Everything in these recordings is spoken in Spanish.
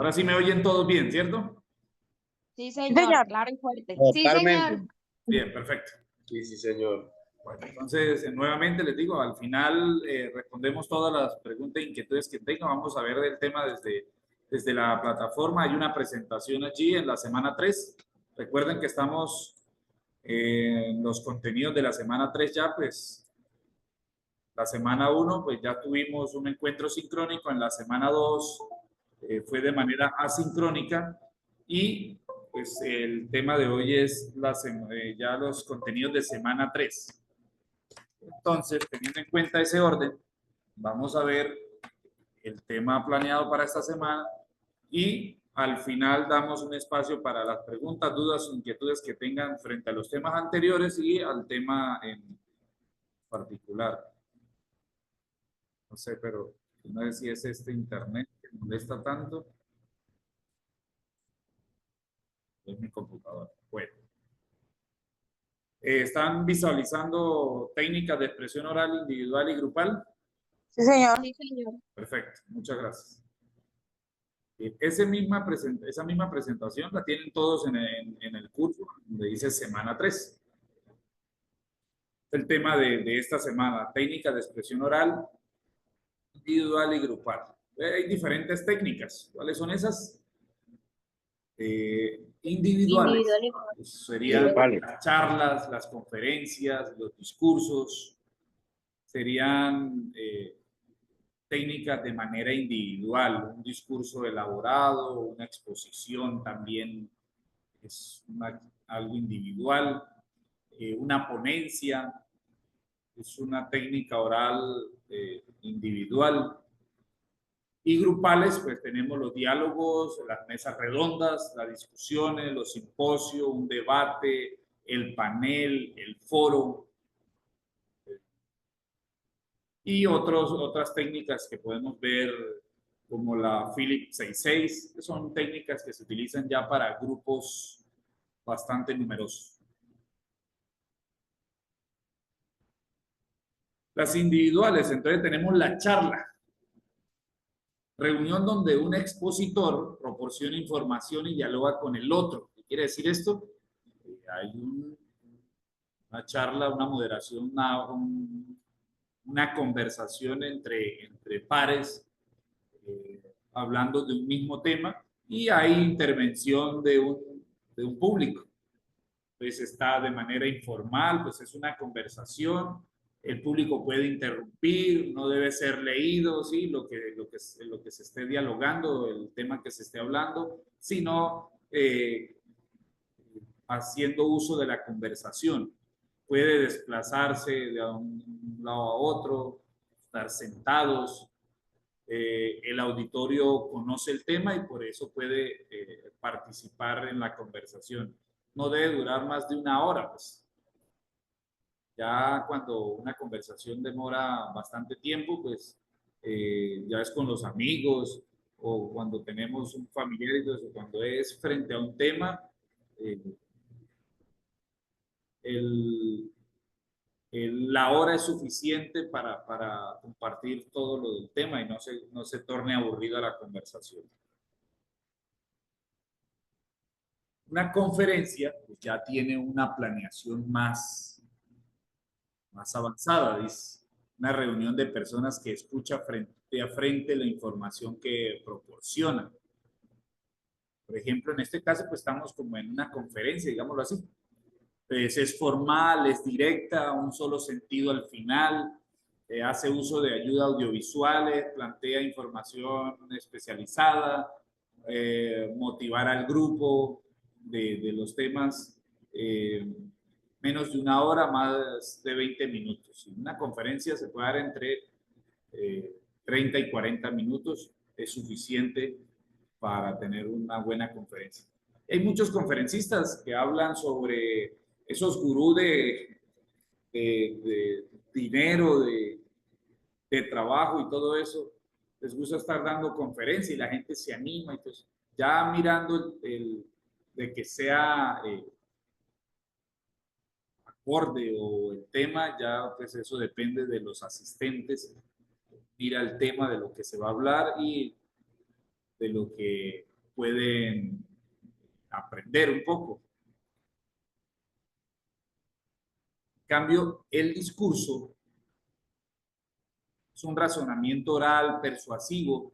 Ahora sí me oyen todos bien, ¿cierto? Sí, Sí, señor, señor. claro y fuerte. Sí, Totalmente. señor. Bien, perfecto. Sí, sí, señor. Bueno, entonces, nuevamente les digo, al final respondemos todas las preguntas e inquietudes que tengan. Vamos a ver el tema desde la plataforma. Hay una presentación allí en la semana 3. Recuerden que estamos en los contenidos de la semana 3 ya, pues la semana 1, pues ya tuvimos un encuentro sincrónico. En la semana 2 fue de manera asincrónica y pues el tema de hoy es ya los contenidos de semana 3. Entonces, teniendo en cuenta ese orden, vamos a ver el tema planeado para esta semana y al final damos un espacio para las preguntas, dudas o inquietudes que tengan frente a los temas anteriores y al tema en particular. No sé, pero no sé si es este internet que molesta tanto. Es mi computadora. Bueno. ¿Están visualizando técnicas de expresión oral individual y grupal? Sí, señor. Sí, señor. Perfecto, muchas gracias. Esa misma presentación la tienen todos en el curso, donde dice semana 3. El tema de esta semana, técnicas de expresión oral individual y grupal. Hay diferentes técnicas. ¿Cuáles son esas? Individuales. Individual y Pues serían Grupales. las charlas, las conferencias, los discursos. Serían técnicas de manera individual, un discurso elaborado, una exposición también es algo individual, una ponencia es una técnica oral individual. Y grupales, pues tenemos los diálogos, las mesas redondas, las discusiones, los simposios, un debate, el panel, el foro y otras técnicas que podemos ver como la Phillips 66, que son técnicas que se utilizan ya para grupos bastante numerosos. Las individuales, entonces tenemos la charla, reunión donde un expositor proporciona información y dialoga con el otro. ¿Qué quiere decir esto? Hay una charla, una moderación, una conversación entre pares hablando de un mismo tema y hay intervención de un público. Pues está de manera informal, pues es una conversación, el público puede interrumpir, no debe ser leído, ¿sí? Lo que se esté dialogando, el tema que se esté hablando, sino haciendo uso de la conversación. Puede desplazarse de un lado a otro, estar sentados. El auditorio conoce el tema y por eso puede participar en la conversación. No debe durar más de una hora, pues. Ya cuando una conversación demora bastante tiempo, pues ya es con los amigos o cuando tenemos un familiar y todo eso, cuando es frente a un tema, eh, el, la hora es suficiente para compartir todo lo del tema y no se torne aburrida la conversación. Una conferencia pues, ya tiene una planeación más avanzada, dice. Una reunión de personas que escucha frente a frente la información que proporciona. Por ejemplo, en este caso, pues estamos como en una conferencia, digámoslo así. Pues es formal, es directa, un solo sentido al final, hace uso de ayuda audiovisuales, plantea información especializada, motivar al grupo de los temas, menos de una hora, más de 20 minutos. Una conferencia se puede dar entre 30 y 40 minutos, es suficiente para tener una buena conferencia. Hay muchos conferencistas que hablan sobre esos gurús de dinero, de trabajo y todo eso. Les gusta estar dando conferencias y la gente se anima. Entonces, ya mirando de que sea acorde o el tema, ya pues eso depende de los asistentes. Mira el tema de lo que se va a hablar y de lo que pueden aprender un poco. En cambio, el discurso es un razonamiento oral, persuasivo,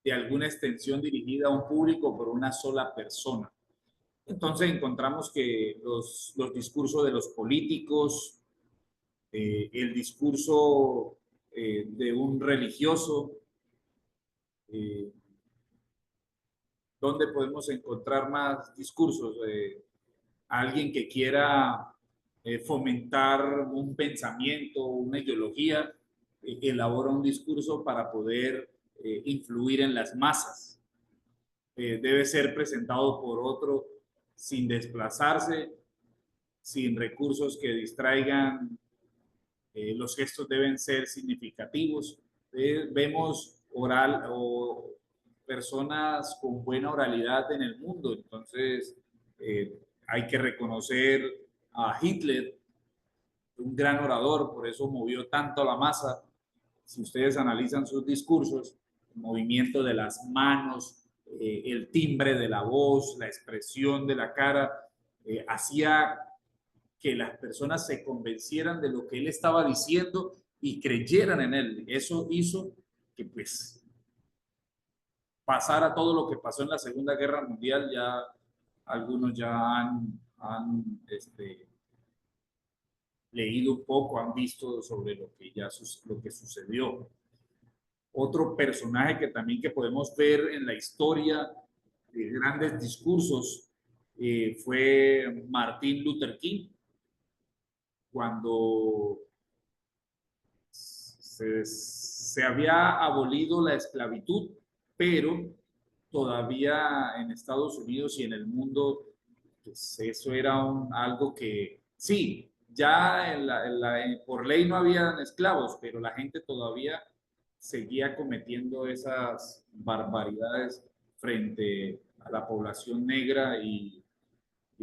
de alguna extensión dirigida a un público por una sola persona. Entonces encontramos que los discursos de los políticos, el discurso de un religioso, ¿dónde podemos encontrar más discursos? Alguien que quiera fomentar un pensamiento, una ideología, elabora un discurso para poder influir en las masas. Debe ser presentado por otro sin desplazarse, sin recursos que distraigan. Los gestos deben ser significativos. Vemos oral o personas con buena oralidad en el mundo, entonces hay que reconocer a Hitler, un gran orador, por eso movió tanto la masa. Si ustedes analizan sus discursos, el movimiento de las manos, el timbre de la voz, la expresión de la cara, hacía que las personas se convencieran de lo que él estaba diciendo y creyeran en él. Eso hizo que pues pasara todo lo que pasó en la Segunda Guerra Mundial. Ya algunos ya han leído un poco, han visto sobre lo que ya lo que sucedió. Otro personaje que también que podemos ver en la historia de grandes discursos fue Martin Luther King, cuando se había abolido la esclavitud, pero todavía en Estados Unidos y en el mundo, pues eso era algo que, sí, ya por ley no habían esclavos, pero la gente todavía seguía cometiendo esas barbaridades frente a la población negra y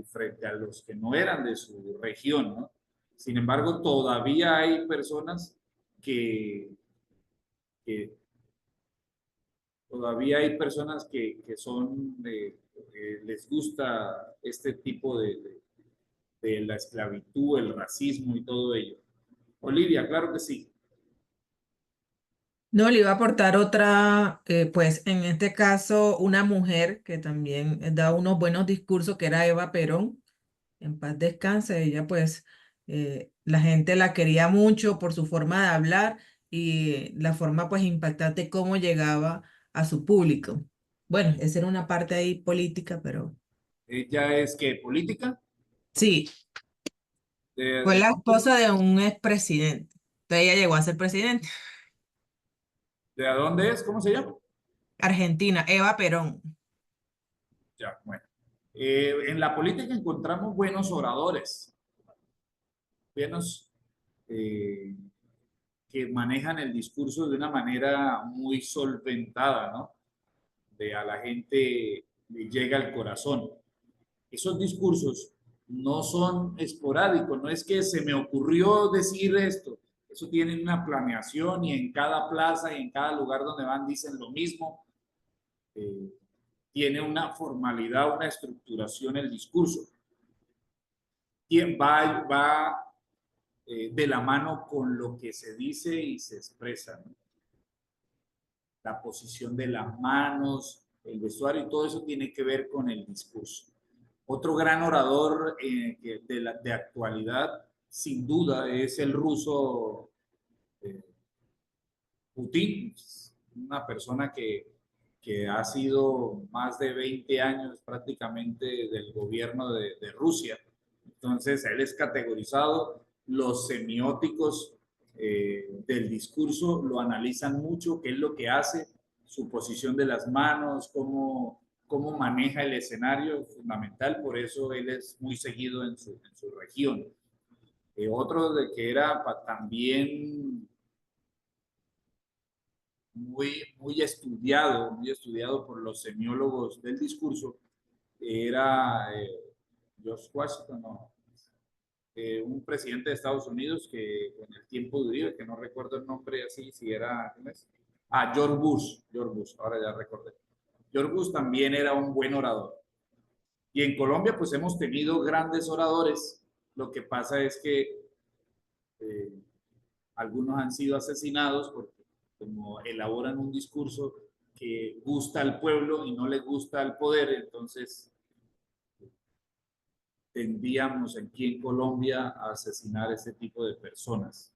frente a los que no eran de su región, ¿no? Sin embargo, todavía hay personas que, que todavía hay personas que son, les gusta este tipo de la esclavitud, el racismo y todo ello. Olivia, claro que sí. No, le iba a aportar otra, pues en este caso una mujer que también da unos buenos discursos, que era Eva Perón, en paz descanse. Ella pues la gente la quería mucho por su forma de hablar y la forma pues impactante cómo llegaba a su público. Bueno, esa era una parte ahí política, pero Ella es que política. sí, fue la esposa de un expresidente. Entonces ella llegó a ser presidente. ¿De dónde es? ¿Cómo se llama? Argentina, Eva Perón. Ya, bueno. En la política encontramos buenos oradores, buenos eh, que manejan el discurso de una manera muy solventada, ¿no? De a la gente le llega al corazón. Esos discursos no son esporádicos, no es que se me ocurrió decir esto, eso tiene una planeación y en cada plaza y en cada lugar donde van dicen lo mismo. Tiene una formalidad, una estructuración el discurso. Y va de la mano con lo que se dice y se expresa, ¿no? La posición de las manos, el vestuario y todo eso tiene que ver con el discurso. Otro gran orador de actualidad, sin duda, es el ruso eh, Putin, una persona que ha sido más de 20 años prácticamente del gobierno de Rusia. Entonces, él es categorizado, los semióticos del discurso lo analizan mucho, qué es lo que hace, su posición de las manos, cómo maneja el escenario, fundamental, por eso él es muy seguido en su región. Otro de que era también muy muy estudiado por los semiólogos del discurso, era George Washington, no, un presidente de Estados Unidos que en el tiempo de Uribe, que no recuerdo el nombre así, si era, ¿cómo es? Ah, George Bush, ahora ya recordé. George Bush también era un buen orador. Y en Colombia pues hemos tenido grandes oradores. Lo que pasa es que algunos han sido asesinados porque como elaboran un discurso que gusta al pueblo y no le gusta al poder, entonces tendríamos aquí en Colombia a asesinar a ese tipo de personas.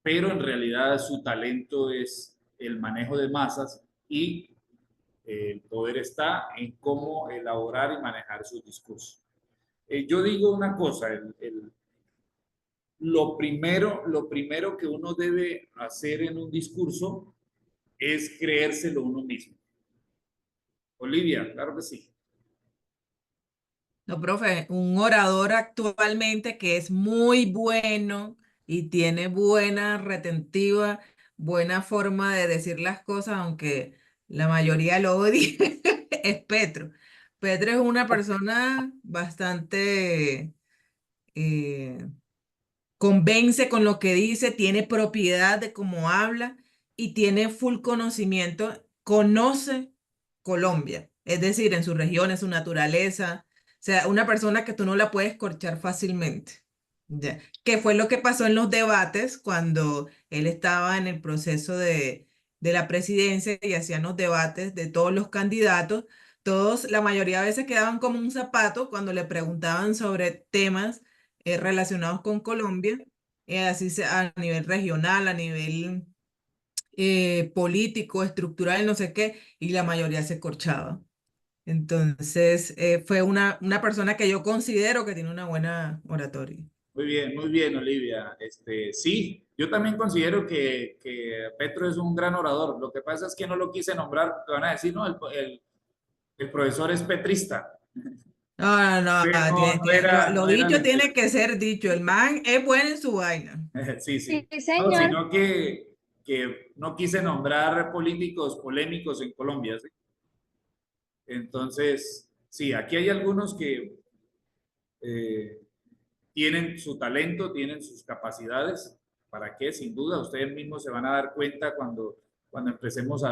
Pero en realidad su talento es el manejo de masas y el poder está en cómo elaborar y manejar sus discursos. Yo digo una cosa, lo primero que uno debe hacer en un discurso es creérselo uno mismo. Olivia, claro que sí. No, profe, un orador actualmente que es muy bueno y tiene buena retentiva, buena forma de decir las cosas, aunque la mayoría lo odie, es Petro. Petro es una persona bastante eh, convence con lo que dice, tiene propiedad de cómo habla y tiene full conocimiento, conoce Colombia, es decir, en su región, en su naturaleza, o sea, una persona que tú no la puedes corchar fácilmente. Ya. ¿Qué fue lo que pasó en los debates cuando él estaba en el proceso de la presidencia y hacían los debates de todos los candidatos? Todos, la mayoría de veces quedaban como un zapato cuando le preguntaban sobre temas relacionados con Colombia, así sea a nivel regional, a nivel político, estructural, no sé qué, y la mayoría se corchaba. Entonces, fue una persona que yo considero que tiene una buena oratoria. Muy bien, Olivia. Sí, yo también considero que Petro es un gran orador. Lo que pasa es que no lo quise nombrar, te van a decir, no, el profesor es petrista. No, no, no, No era, lo no era dicho tiene mentira. que ser dicho. El man es bueno en su vaina. Sí, Sí, sí. No, señor. sino que no quise nombrar políticos polémicos en Colombia, ¿sí? Entonces, sí, aquí hay algunos que eh, tienen su talento, tienen sus capacidades. ¿Para qué? Sin duda, ustedes mismos se van a dar cuenta cuando empecemos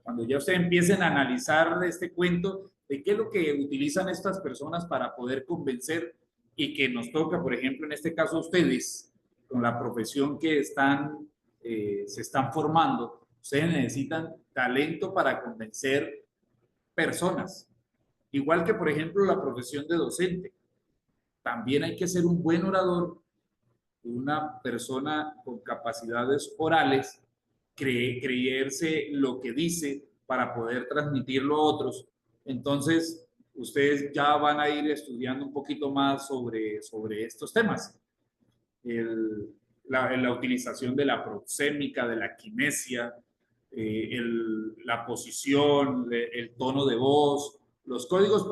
cuando ya ustedes empiecen a analizar este cuento de qué es lo que utilizan estas personas para poder convencer y que nos toca, por ejemplo, en este caso a ustedes, con la profesión que se están formando, ustedes necesitan talento para convencer personas. Igual que, por ejemplo, la profesión de docente. También hay que ser un buen orador, una persona con capacidades orales, creerse lo que dice para poder transmitirlo a otros. Entonces, ustedes ya van a ir estudiando un poquito más sobre estos temas. La utilización de la proxémica, de la kinesia, la posición, el tono de voz, los códigos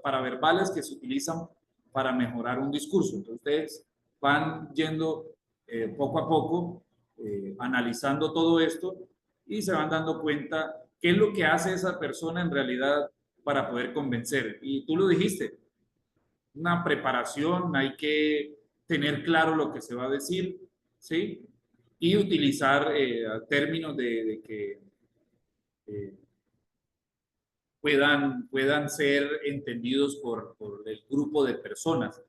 paraverbales que se utilizan para mejorar un discurso. Entonces, ustedes van yendo poco a poco, analizando todo esto y se van dando cuenta qué es lo que hace esa persona en realidad para poder convencer. Y tú lo dijiste, una preparación, hay que tener claro lo que se va a decir, ¿sí? Y utilizar términos de que eh, puedan ser entendidos por el grupo de personas.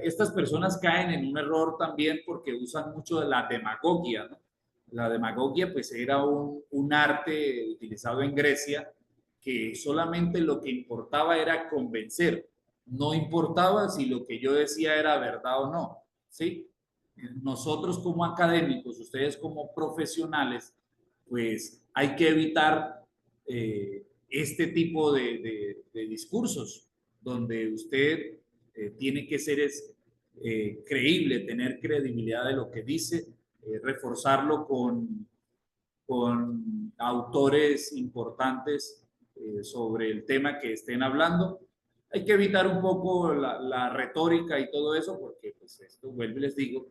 Estas personas caen en un error también porque usan mucho de la demagogia, ¿no? La demagogia pues era un arte utilizado en Grecia que solamente lo que importaba era convencer, no importaba si lo que yo decía era verdad o no, ¿sí? Nosotros como académicos, ustedes como profesionales, pues hay que evitar este tipo de discursos donde usted tiene que ser creíble, tener credibilidad de lo que dice, reforzarlo con autores importantes sobre el tema que estén hablando. Hay que evitar un poco la retórica y todo eso, porque pues, esto, vuelvo y les digo,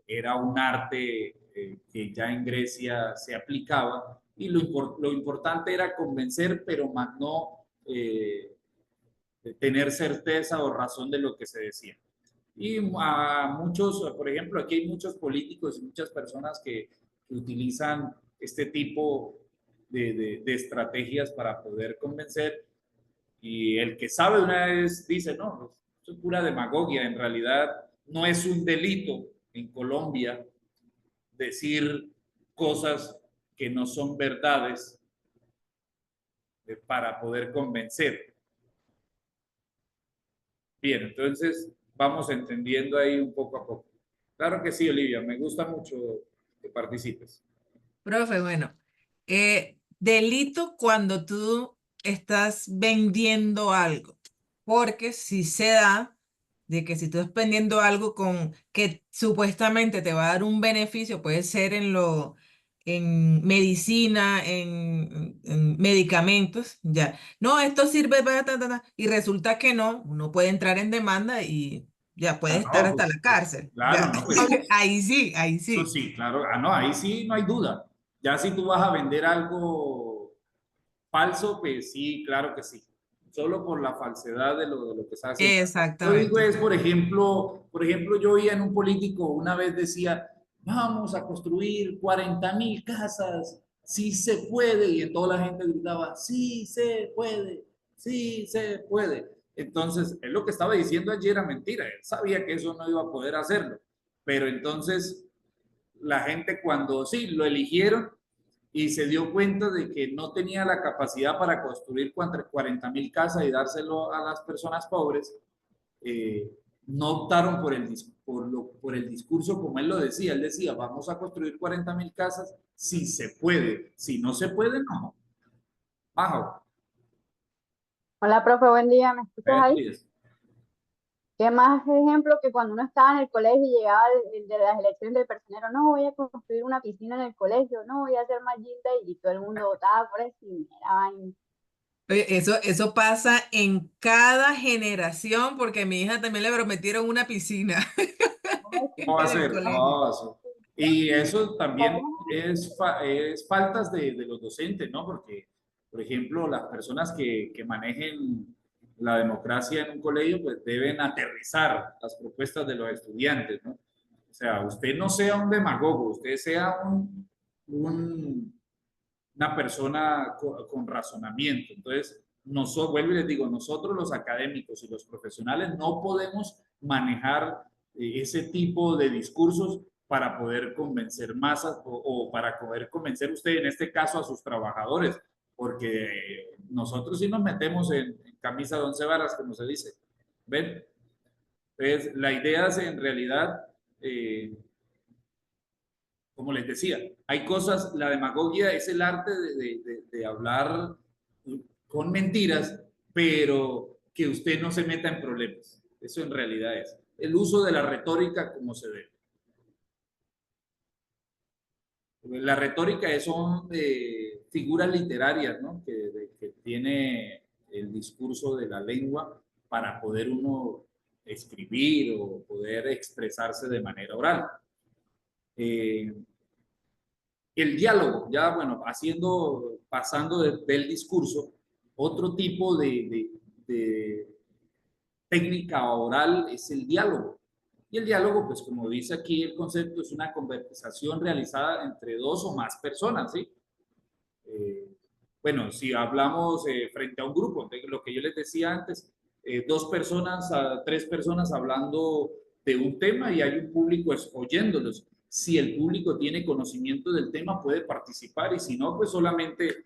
era un arte que ya en Grecia se aplicaba y lo importante era convencer, pero más no tener certeza o razón de lo que se decía. Y a muchos, por ejemplo, aquí hay muchos políticos y muchas personas que utilizan este tipo de estrategias para poder convencer. Y el que sabe una vez dice, no, eso es pura demagogia. En realidad no es un delito en Colombia decir cosas que no son verdades para poder convencer. Bien, entonces vamos entendiendo ahí un poco a poco. Claro que sí, Olivia, me gusta mucho que participes. Profe, bueno, delito cuando tú estás vendiendo algo, porque si se da de que si tú estás vendiendo algo con que supuestamente te va a dar un beneficio, puede ser en medicina, en medicamentos, ya. No, esto sirve para y resulta que no, uno puede entrar en demanda y ya puede Ah, estar no, hasta la pues, cárcel. claro, Ya. no, pues Ahí sí, ahí eso sí. sí, claro. Ah, no, ahí sí no hay duda. Ya si tú vas a vender algo falso, pues sí, claro que sí. Solo por la falsedad de lo que está haciendo. Yo digo Exactamente. es, por ejemplo, yo oía en un político una vez decía, vamos a construir 40.000 casas, sí se puede, y en toda la gente gritaba, sí se puede, sí se puede. Entonces, él lo que estaba diciendo allí era mentira, él sabía que eso no iba a poder hacerlo, pero entonces la gente cuando sí lo eligieron y se dio cuenta de que no tenía la capacidad para construir 40.000 casas y dárselo a las personas pobres, eh, no optaron por el discurso como él lo decía. Él decía, vamos a construir 40.000 casas si se puede. Si no se puede, no. Bajo. Hola, profe, buen día, ¿me escuchas ahí? Beatriz. ¿Qué más ejemplo que cuando uno estaba en el colegio y llegaba el de las elecciones del personero? No, voy a construir una piscina en el colegio, no, voy a hacer más ginda y todo el mundo votaba por eso y era vaina. Oye, eso pasa en cada generación, porque a mi hija también le prometieron una piscina ¿Cómo va a en el ser? colegio. No, y eso también es faltas de los docentes, ¿no? Porque, por ejemplo, las personas que manejen la democracia en un colegio, pues deben aterrizar las propuestas de los estudiantes, ¿no? O sea, usted no sea un demagogo, usted sea una persona con razonamiento. Entonces, nosotros, vuelvo y les digo, nosotros los académicos y los profesionales no podemos manejar ese tipo de discursos para poder convencer masas o para poder convencer usted, en este caso, a sus trabajadores, porque nosotros sí nos metemos en camisa de once varas, como se dice. ¿Ven? Entonces, la idea es en realidad como les decía, hay cosas, la demagogia es el arte de hablar con mentiras, pero que usted no se meta en problemas. Eso en realidad es el uso de la retórica como se debe. La retórica son figuras literarias, ¿no? Que tiene el discurso de la lengua para poder uno escribir o poder expresarse de manera oral. Eh, el diálogo, ya bueno, pasando del discurso, otro tipo de técnica oral es el diálogo. Y el diálogo, pues como dice aquí el concepto, es una conversación realizada entre dos o más personas, ¿sí? Eh, bueno, si hablamos frente a un grupo, lo que yo les decía antes, dos personas, tres personas hablando de un tema y hay un público oyéndolos. Si el público tiene conocimiento del tema, puede participar y si no, pues solamente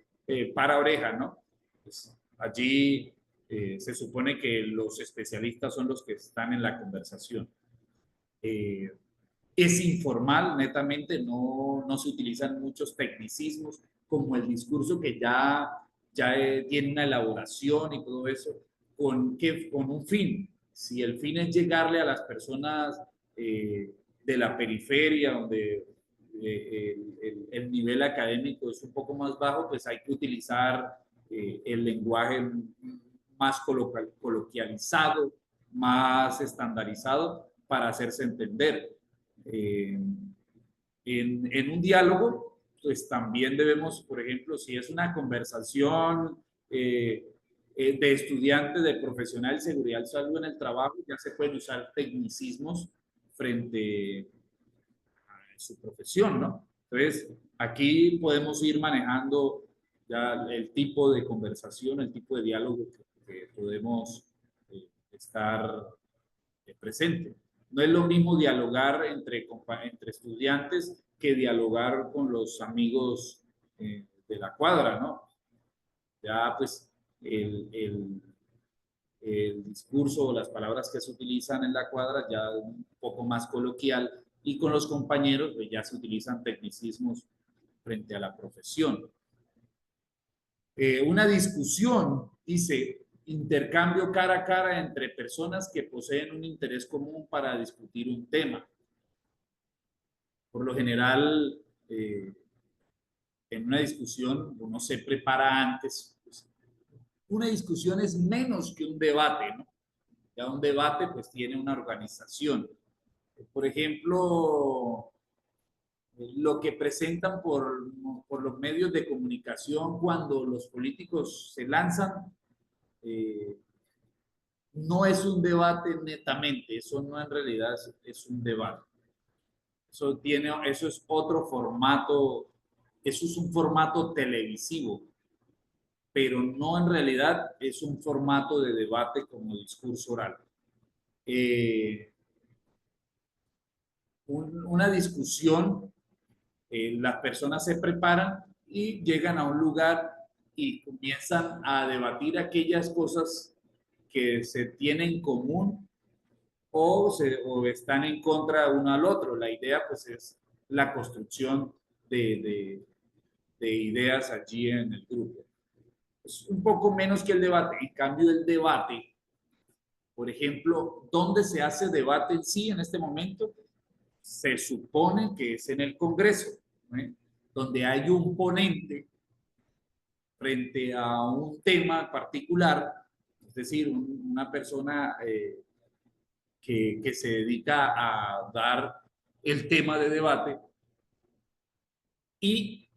para oreja, ¿no? Pues allí se supone que los especialistas son los que están en la conversación. Eh, es informal, netamente, no se utilizan muchos tecnicismos como el discurso que ya tiene una elaboración y todo eso, con un fin. Si el fin es llegarle a las personas de la periferia, donde el nivel académico es un poco más bajo, pues hay que utilizar el lenguaje más coloquializado, más estandarizado para hacerse entender. Eh, en un diálogo, pues también debemos, por ejemplo, si es una conversación de estudiante, de profesional de seguridad y salud en el trabajo, ya se pueden usar tecnicismos frente a su profesión, ¿no? Entonces, aquí podemos ir manejando ya el tipo de conversación, el tipo de diálogo que podemos estar presente. No es lo mismo dialogar entre estudiantes que dialogar con los amigos de la cuadra, ¿no? Ya pues el discurso o las palabras que se utilizan en la cuadra ya un poco más coloquial, y con los compañeros pues ya se utilizan tecnicismos frente a la profesión. Una discusión, dice, intercambio cara a cara entre personas que poseen un interés común para discutir un tema. Por lo general, en una discusión uno se prepara antes. Pues, una discusión es menos que un debate, ¿no? Ya un debate pues tiene una organización. Por ejemplo, lo que presentan por los medios de comunicación cuando los políticos se lanzan, no es un debate netamente, eso no en realidad es un debate. Eso es otro formato, eso es un formato televisivo, pero no en realidad es un formato de debate como discurso oral. Una discusión, las personas se preparan y llegan a un lugar y comienzan a debatir aquellas cosas que se tienen en común o están en contra uno al otro. La idea pues es la construcción de ideas allí en el grupo. Es un poco menos que el debate. En cambio, el debate, por ejemplo, ¿dónde se hace debate en sí en este momento? Se supone que es en el Congreso, ¿eh? Donde hay un ponente frente a un tema particular, es decir, una persona que se dedica a dar el tema de debate, y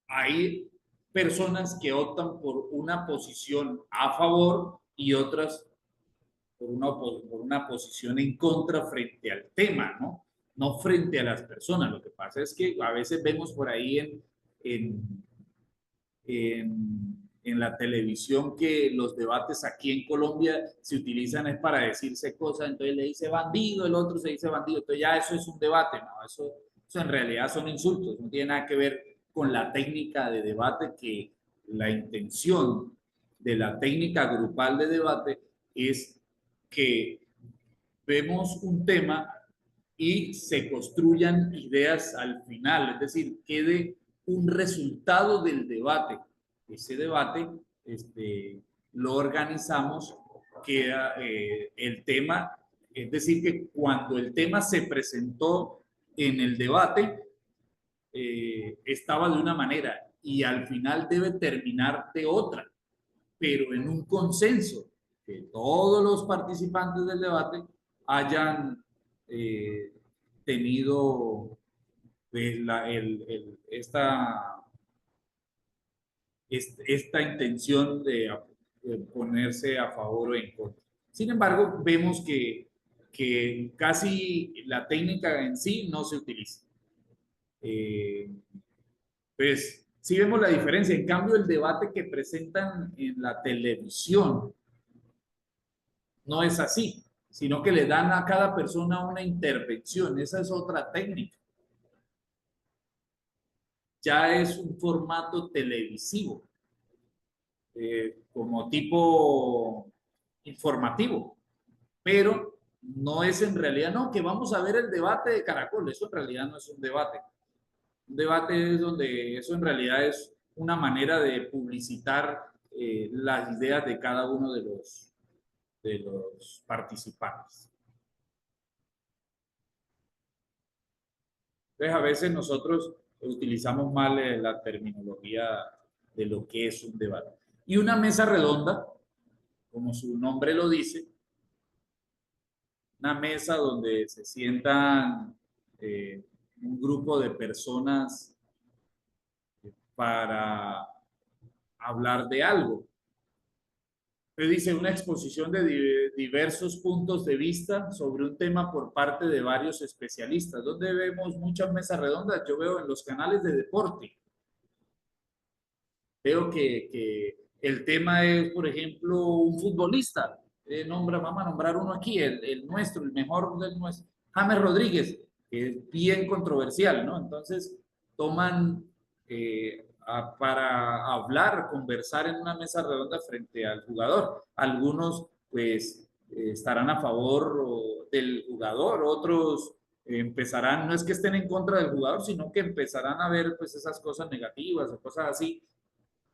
hay personas que optan por una posición a favor y otras por una posición en contra frente al tema, ¿no? No frente a las personas. Lo que pasa es que a veces vemos por ahí en la televisión que los debates aquí en Colombia se utilizan es para decirse cosas, entonces le dice bandido, el otro se dice bandido, entonces ya eso es un debate, ¿no? Eso en realidad son insultos, no tiene nada que ver con la técnica de debate, que la intención de la técnica grupal de debate es que vemos un tema y se construyan ideas al final, es decir, quede un resultado del debate. Ese debate lo organizamos, queda el tema, es decir, que cuando el tema se presentó en el debate, estaba de una manera y al final debe terminar de otra, pero en un consenso, que todos los participantes del debate hayan tenido pues, esta intención de ponerse a favor o en contra. Sin embargo, vemos que casi la técnica en sí no se utiliza. Pues sí vemos la diferencia. En cambio, el debate que presentan en la televisión no es así, sino que le dan a cada persona una intervención. Esa es otra técnica. Ya es un formato televisivo, como tipo informativo, pero no es en realidad, no, que vamos a ver el debate de Caracol. Eso en realidad no es un debate. Un debate es donde eso en realidad es una manera de publicitar las ideas de cada uno de los participantes. Entonces, a veces nosotros utilizamos mal la terminología de lo que es un debate. Y una mesa redonda, como su nombre lo dice, una mesa donde se sientan un grupo de personas para hablar de algo. Usted dice una exposición de diversos puntos de vista sobre un tema por parte de varios especialistas. ¿Dónde vemos muchas mesas redondas? Yo veo en los canales de deporte. Veo que el tema es, por ejemplo, un futbolista. Vamos a nombrar uno aquí, el nuestro, el mejor del nuestro, James Rodríguez, que es bien controversial, ¿no? Entonces, toman para hablar, conversar en una mesa redonda frente al jugador. Algunos, pues, estarán a favor del jugador, otros empezarán, no es que estén en contra del jugador, sino que empezarán a ver, pues, esas cosas negativas o cosas así.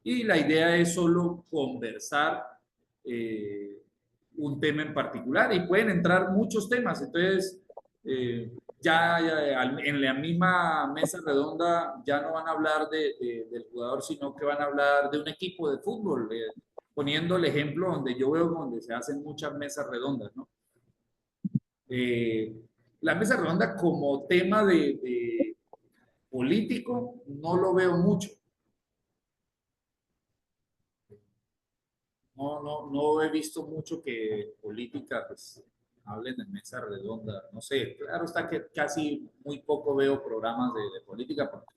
Y la idea es solo conversar eh, un tema en particular y pueden entrar muchos temas. Entonces, en la misma mesa redonda ya no van a hablar del jugador, sino que van a hablar de un equipo de fútbol, poniendo el ejemplo donde yo veo donde se hacen muchas mesas redondas, ¿no? La mesa redonda como tema de político no lo veo mucho. No he visto mucho que política pues hablen en mesa redonda. No sé, claro está que casi muy poco veo programas de política porque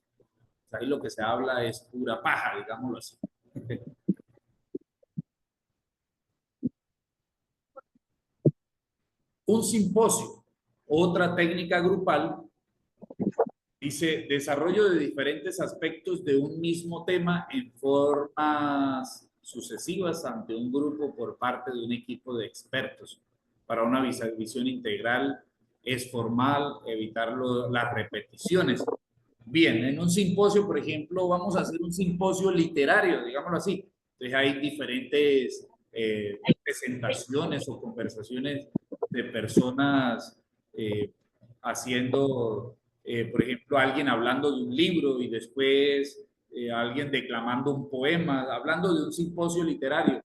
ahí lo que se habla es pura paja, digámoslo así. Un simposio, otra técnica grupal, dice desarrollo de diferentes aspectos de un mismo tema en formas sucesivas ante un grupo por parte de un equipo de expertos. Para una visión integral es formal, evitar las repeticiones. Bien, en un simposio, por ejemplo, vamos a hacer un simposio literario, digámoslo así. Entonces hay diferentes presentaciones o conversaciones de personas haciendo, por ejemplo, alguien hablando de un libro y después alguien declamando un poema, hablando de un simposio literario.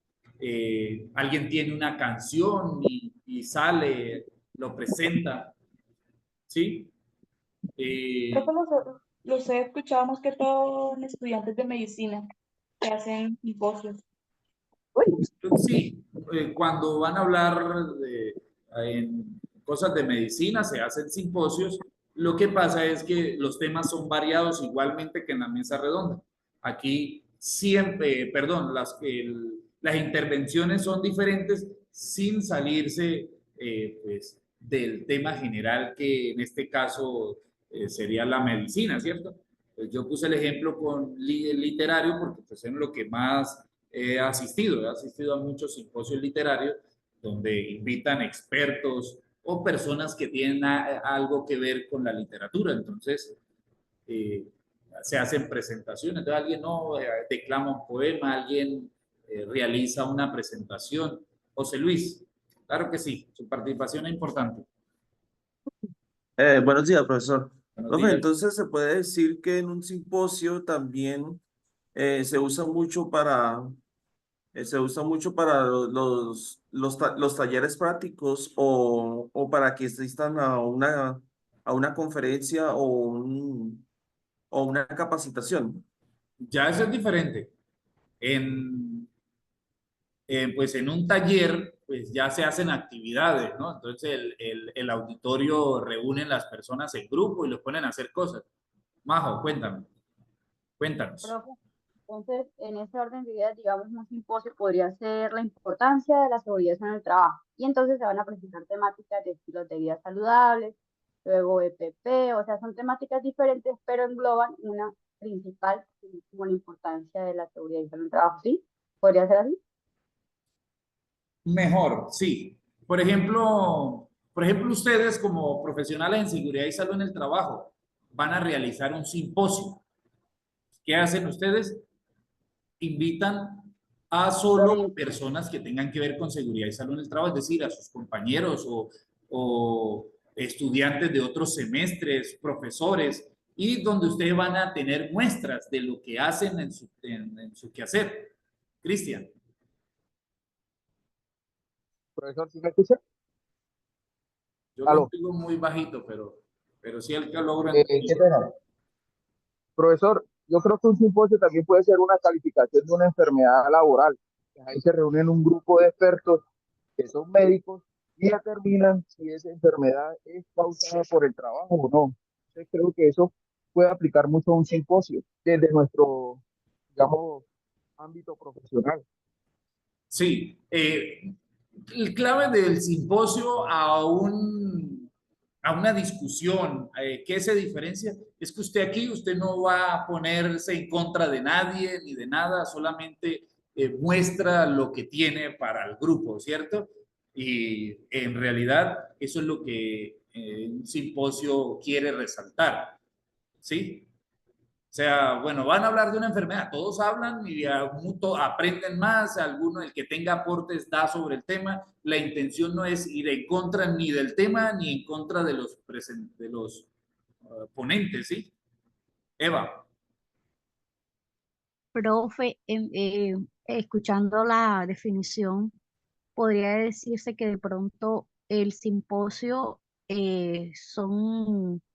Alguien tiene una canción y sale, lo presenta, ¿sí? Creo que los he escuchado más que todo en estudiantes de medicina que hacen simposios. Sí, cuando van a hablar en cosas de medicina, se hacen simposios. Lo que pasa es que los temas son variados igualmente que en la mesa redonda. Aquí siempre, perdón, las intervenciones son diferentes sin salirse pues, del tema general que en este caso sería la medicina, ¿cierto? Pues yo puse el ejemplo con literario porque pues, es lo que más he asistido a muchos simposios literarios donde invitan expertos o personas que tienen algo que ver con la literatura. Entonces, eh, se hacen presentaciones. Entonces, alguien no declama un poema, alguien realiza una presentación. José Luis, claro que sí, su participación es importante. Buenos días, profesor. Buenos Profe, días. entonces se puede decir que en un simposio también se usa mucho para los talleres prácticos o para que asistan a una conferencia o una capacitación. Ya eso es diferente. En, pues en un taller, pues ya se hacen actividades, ¿no? Entonces el auditorio reúne las personas en grupo y los ponen a hacer cosas. Majo, cuéntanos. Profe, entonces, en ese orden de ideas, digamos, un simposio podría ser la importancia de la seguridad en el trabajo. Y entonces se van a presentar temáticas de estilos de vida saludables, luego EPP, o sea, son temáticas diferentes, pero engloban una principal, como la importancia de la seguridad en el trabajo, ¿sí? ¿Podría ser así? Mejor, sí. Por ejemplo, ustedes como profesionales en seguridad y salud en el trabajo van a realizar un simposio. ¿Qué hacen ustedes? Invitan a solo personas que tengan que ver con seguridad y salud en el trabajo, es decir, a sus compañeros o estudiantes de otros semestres, profesores, y donde ustedes van a tener muestras de lo que hacen en su quehacer. Cristian. Profesor, ¿sí me escucha? Yo lo Aló. digo muy bajito, pero sí el que logro ¿Qué pena? Profesor, yo creo que un simposio también puede ser una calificación de una enfermedad laboral. Ahí se reúnen un grupo de expertos que son médicos y determinan si esa enfermedad es causada por el trabajo o no. Entonces creo que eso puede aplicar mucho a un simposio desde nuestro, digamos, ámbito profesional. Sí, el clave del simposio a una discusión, ¿qué se diferencia? Es que usted no va a ponerse en contra de nadie ni de nada, solamente muestra lo que tiene para el grupo, ¿cierto? Y en realidad eso es lo que un simposio quiere resaltar, ¿sí? O sea, bueno, van a hablar de una enfermedad, todos hablan y aprenden más, alguno, el que tenga aportes da sobre el tema. La intención no es ir en contra ni del tema ni en contra de los ponentes, ¿sí? Eva. Profe, escuchando la definición, podría decirse que de pronto el simposio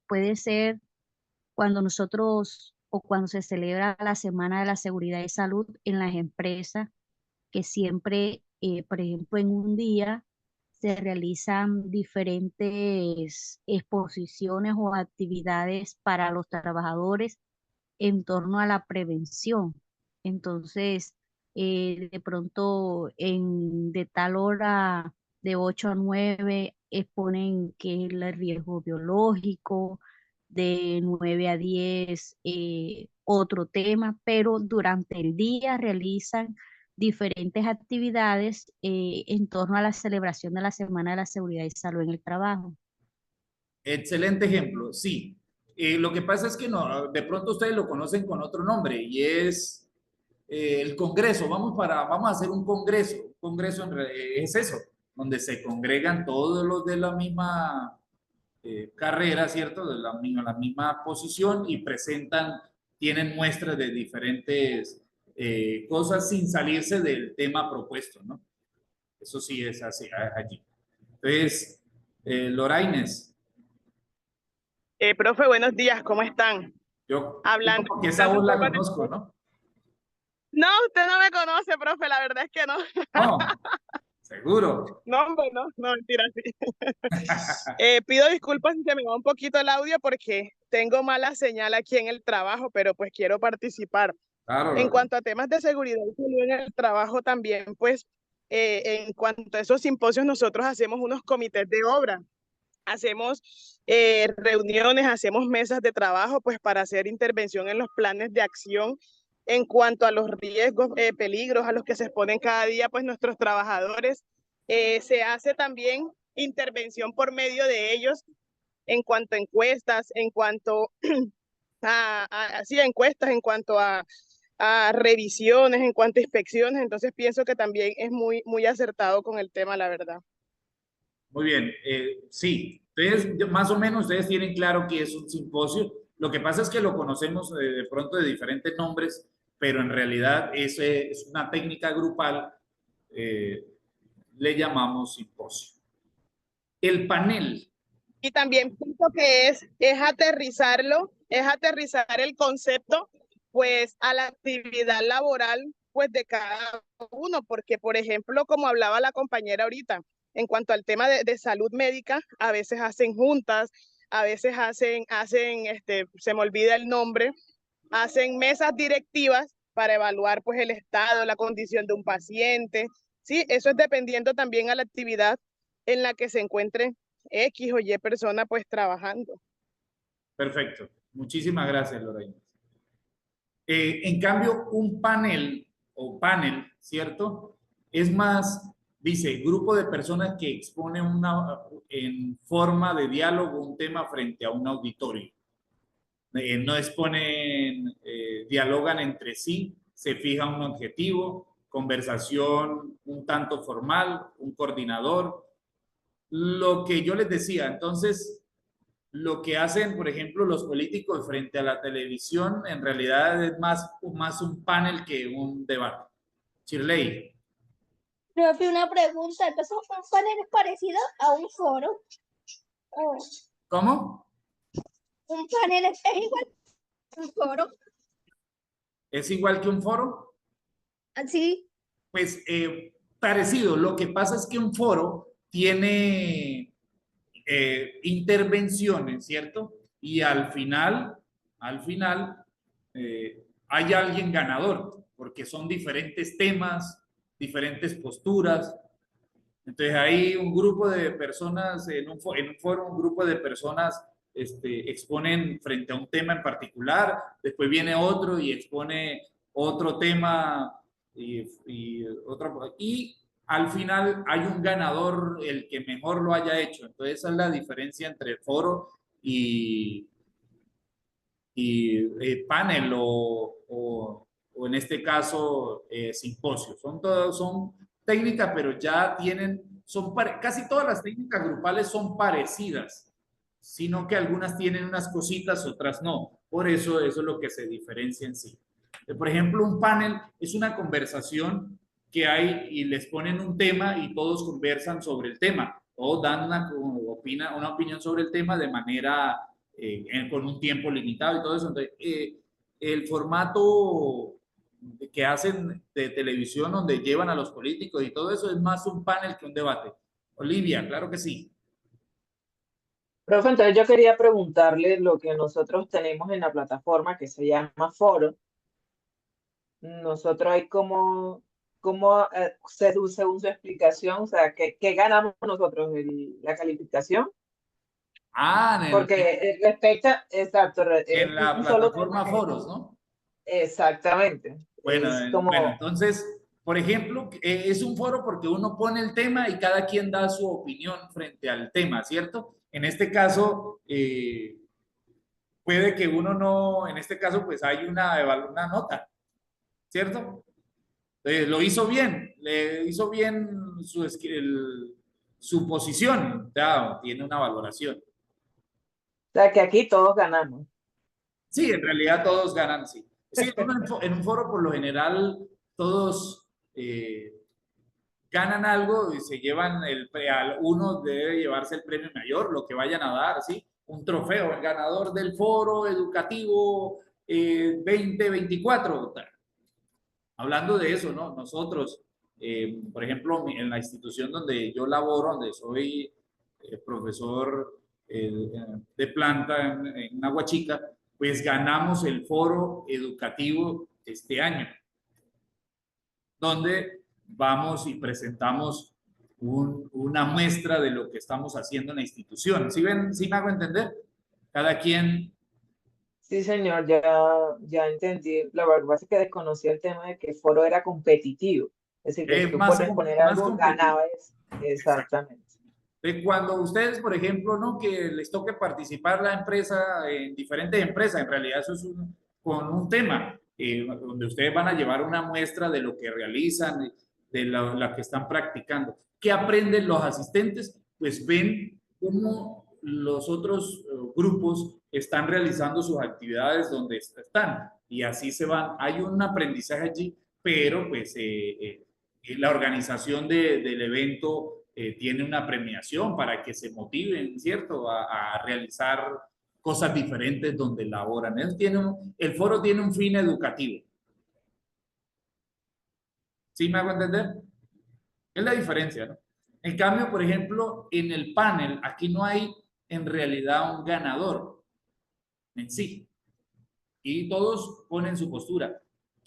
puede ser cuando nosotros o cuando se celebra la Semana de la Seguridad y Salud en las empresas, que siempre, por ejemplo, en un día se realizan diferentes exposiciones o actividades para los trabajadores en torno a la prevención. Entonces, de pronto, de tal hora, de 8 a 9, exponen qué es el riesgo biológico, de 9 a 10, otro tema, pero durante el día realizan diferentes actividades en torno a la celebración de la Semana de la Seguridad y Salud en el Trabajo. Excelente ejemplo, sí. Lo que pasa es que no, de pronto ustedes lo conocen con otro nombre y es el Congreso. Vamos a hacer un Congreso. Un Congreso es eso, donde se congregan todos los de la misma carrera, ¿cierto? De la misma posición y tienen muestras de diferentes cosas sin salirse del tema propuesto, ¿no? Eso sí es así allí. Entonces, Loraines. Profe, buenos días, ¿cómo están? Yo Hablando. como que esa voz la conozco, ¿no? No, usted no me conoce, profe, la verdad es que no. No, seguro. No, hombre, no, mentira, sí. Pido disculpas si se me va un poquito el audio porque tengo mala señal aquí en el trabajo, pero pues quiero participar. Claro. En cuanto a temas de seguridad y salud en el trabajo también, pues en cuanto a esos simposios, nosotros hacemos unos comités de obra. Hacemos reuniones, hacemos mesas de trabajo, pues para hacer intervención en los planes de acción en cuanto a los riesgos, peligros a los que se exponen cada día, pues nuestros trabajadores. Se hace también intervención por medio de ellos en cuanto a encuestas, en cuanto encuestas, en cuanto a revisiones, en cuanto a inspecciones. Entonces pienso que también es muy, muy acertado con el tema, la verdad. Muy bien, sí. Entonces, más o menos ustedes tienen claro que es un simposio. Lo que pasa es que lo conocemos de pronto de diferentes nombres, pero en realidad es una técnica grupal, le llamamos simposio. El panel. Y también pienso que es aterrizarlo, es aterrizar el concepto pues a la actividad laboral pues de cada uno, porque por ejemplo, como hablaba la compañera ahorita, en cuanto al tema de salud médica, a veces hacen juntas, a veces hacen se me olvida el nombre, hacen mesas directivas para evaluar pues el estado, la condición de un paciente, ¿sí? Eso es dependiendo también a la actividad en la que se encuentre X o Y persona pues trabajando. Perfecto. Muchísimas gracias, Lorena. En cambio, un panel, ¿cierto? Es más, dice, grupo de personas que expone en forma de diálogo un tema frente a un auditorio. No exponen, dialogan entre sí, se fija un objetivo, conversación un tanto formal, un coordinador. Lo que yo les decía, entonces, lo que hacen, por ejemplo, los políticos frente a la televisión, en realidad es más un panel que un debate. Shirley. Profe, una pregunta. Entonces, ¿un panel es parecido a un foro? ¿Cómo? ¿Un panel es igual a un foro? ¿Es igual que un foro? Sí. Pues parecido. Lo que pasa es que un foro tiene intervenciones, ¿cierto? Y al final hay alguien ganador. porque son diferentes temas, diferentes posturas. Entonces hay un grupo de personas, en un foro, un grupo de personas exponen frente a un tema en particular, después viene otro y expone otro tema y al final hay un ganador, el que mejor lo haya hecho. Entonces esa es la diferencia entre foro y panel o en este caso simposio. Son técnicas, pero ya casi todas las técnicas grupales son parecidas, sino que algunas tienen unas cositas, otras no. Por eso es lo que se diferencia en sí. Por ejemplo, un panel es una conversación que hay y les ponen un tema y todos conversan sobre el tema. Todos dan una opinión sobre el tema de manera con un tiempo limitado y todo eso. Entonces, el formato que hacen de televisión donde llevan a los políticos y todo eso es más un panel que un debate. Olivia, claro que sí. Profe, entonces yo quería preguntarle lo que nosotros tenemos en la plataforma que se llama Foro. Nosotros hay como según su explicación, o sea, ¿qué ganamos nosotros? ¿La calificación? Porque respecta, exacto. En la plataforma Foros, ¿no? Exactamente. Bueno, bueno, entonces, por ejemplo, es un foro porque uno pone el tema y cada quien da su opinión frente al tema, ¿cierto? En este caso, puede que uno no, en este caso, pues hay una nota, ¿cierto? Lo hizo bien, le hizo bien su posición, ya, tiene una valoración. O sea, que aquí todos ganamos. Sí, en realidad todos ganan, sí. Sí, en un foro por lo general todos ganan algo y se llevan uno debe llevarse el premio mayor, lo que vayan a dar, ¿sí? Un trofeo, el ganador del foro educativo 2024. Hablando de eso, ¿no? Nosotros, por ejemplo, en la institución donde yo laboro, donde soy profesor de planta en Aguachica, pues ganamos el foro educativo este año, donde vamos y presentamos una muestra de lo que estamos haciendo en la institución. ¿Sí ven? ¿Sí me hago entender? Cada quien... Sí, señor, ya entendí. La verdad es que desconocía el tema de que el foro era competitivo. Es decir, que tú por exponer algo ganabas. Exactamente. Cuando ustedes, por ejemplo, ¿no? Que les toque participar la empresa en diferentes empresas, en realidad eso es con un tema, donde ustedes van a llevar una muestra de lo que realizan, de la que están practicando. ¿Qué aprenden los asistentes? Pues ven cómo los otros grupos están realizando sus actividades donde están y así se van. Hay un aprendizaje allí, pero pues la organización del evento tiene una premiación para que se motiven, ¿cierto? A realizar cosas diferentes donde laboran. El foro tiene un fin educativo. ¿Sí me hago entender? Es la diferencia, ¿no? En cambio, por ejemplo, en el panel, aquí no hay en realidad un ganador en sí. Y todos ponen su postura.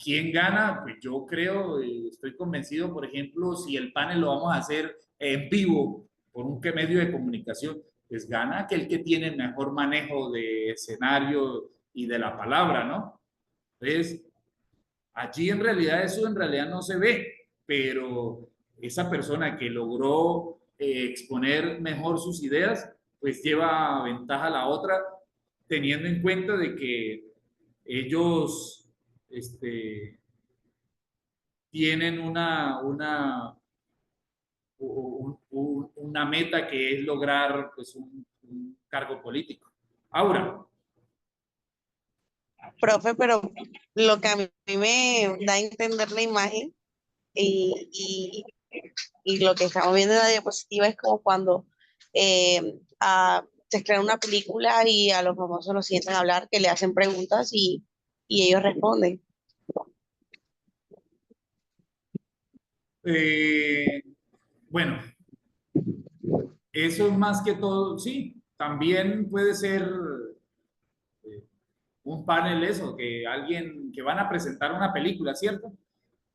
¿Quién gana? Pues yo creo, estoy convencido, por ejemplo, si el panel lo vamos a hacer en vivo por un medio de comunicación, pues gana aquel que tiene el mejor manejo de escenario y de la palabra, ¿no? Entonces, allí en realidad eso en realidad no se ve, pero esa persona que logró exponer mejor sus ideas, pues lleva ventaja a la otra, teniendo en cuenta de que ellos tienen una meta que es lograr pues, un cargo político. Aura. Profe, pero lo que a mí me da a entender la imagen y lo que estamos viendo en la diapositiva es como cuando se crea una película y a los famosos los sientan a hablar, que le hacen preguntas y ellos responden. Bueno, eso es más que todo, sí, también puede ser un panel eso, que alguien que van a presentar una película, ¿cierto?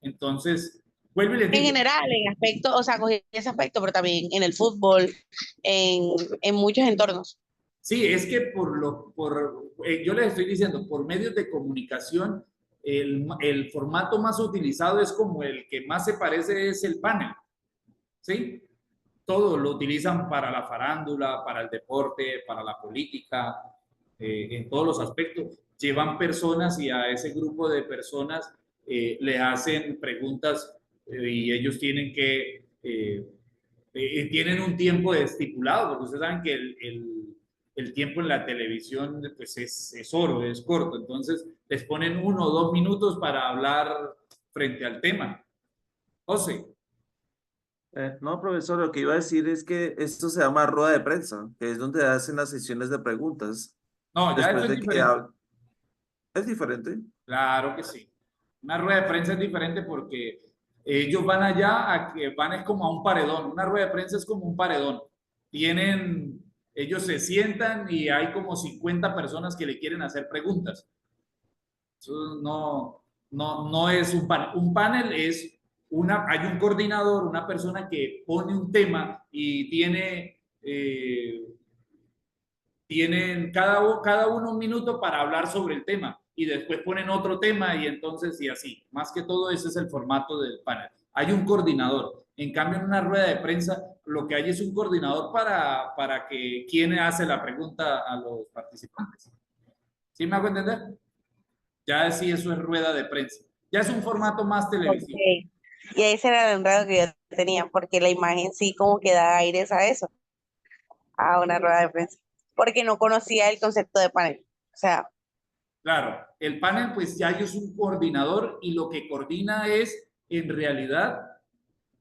Entonces, vuelvo y les En digo. general, en aspecto, o sea, cogí ese aspecto, pero también en el fútbol, en muchos entornos. Sí, es que yo les estoy diciendo, por medios de comunicación, el formato más utilizado es como el que más se parece es el panel, ¿sí? Todo lo utilizan para la farándula, para el deporte, para la política, en todos los aspectos. Llevan personas y a ese grupo de personas le hacen preguntas y ellos tienen un tiempo estipulado, porque ustedes saben que el tiempo en la televisión pues es oro, es corto, entonces les ponen 1 o 2 minutos para hablar frente al tema. José. No, profesor, lo que iba a decir es que esto se llama rueda de prensa, que es donde hacen las sesiones de preguntas. No, ya Después eso es de que diferente. ¿Es diferente? Claro que sí. Una rueda de prensa es diferente porque ellos van allá van como a un paredón. Una rueda de prensa es como un paredón. Ellos se sientan y hay como 50 personas que le quieren hacer preguntas. Eso no es un panel. Un panel hay un coordinador, una persona que pone un tema y tienen cada uno un minuto para hablar sobre el tema y después ponen otro tema y entonces y así. Más que todo ese es el formato del panel. Hay un coordinador. En cambio, en una rueda de prensa, lo que hay es un coordinador para que quien hace la pregunta a los participantes. ¿Sí me hago entender? Ya sí, eso es rueda de prensa. Ya es un formato más televisivo. Okay. Y ese era el enredo que yo tenía, porque la imagen sí como que da aires a eso, a una rueda de prensa, porque no conocía el concepto de panel. O sea, claro, el panel pues ya es un coordinador y lo que coordina es en realidad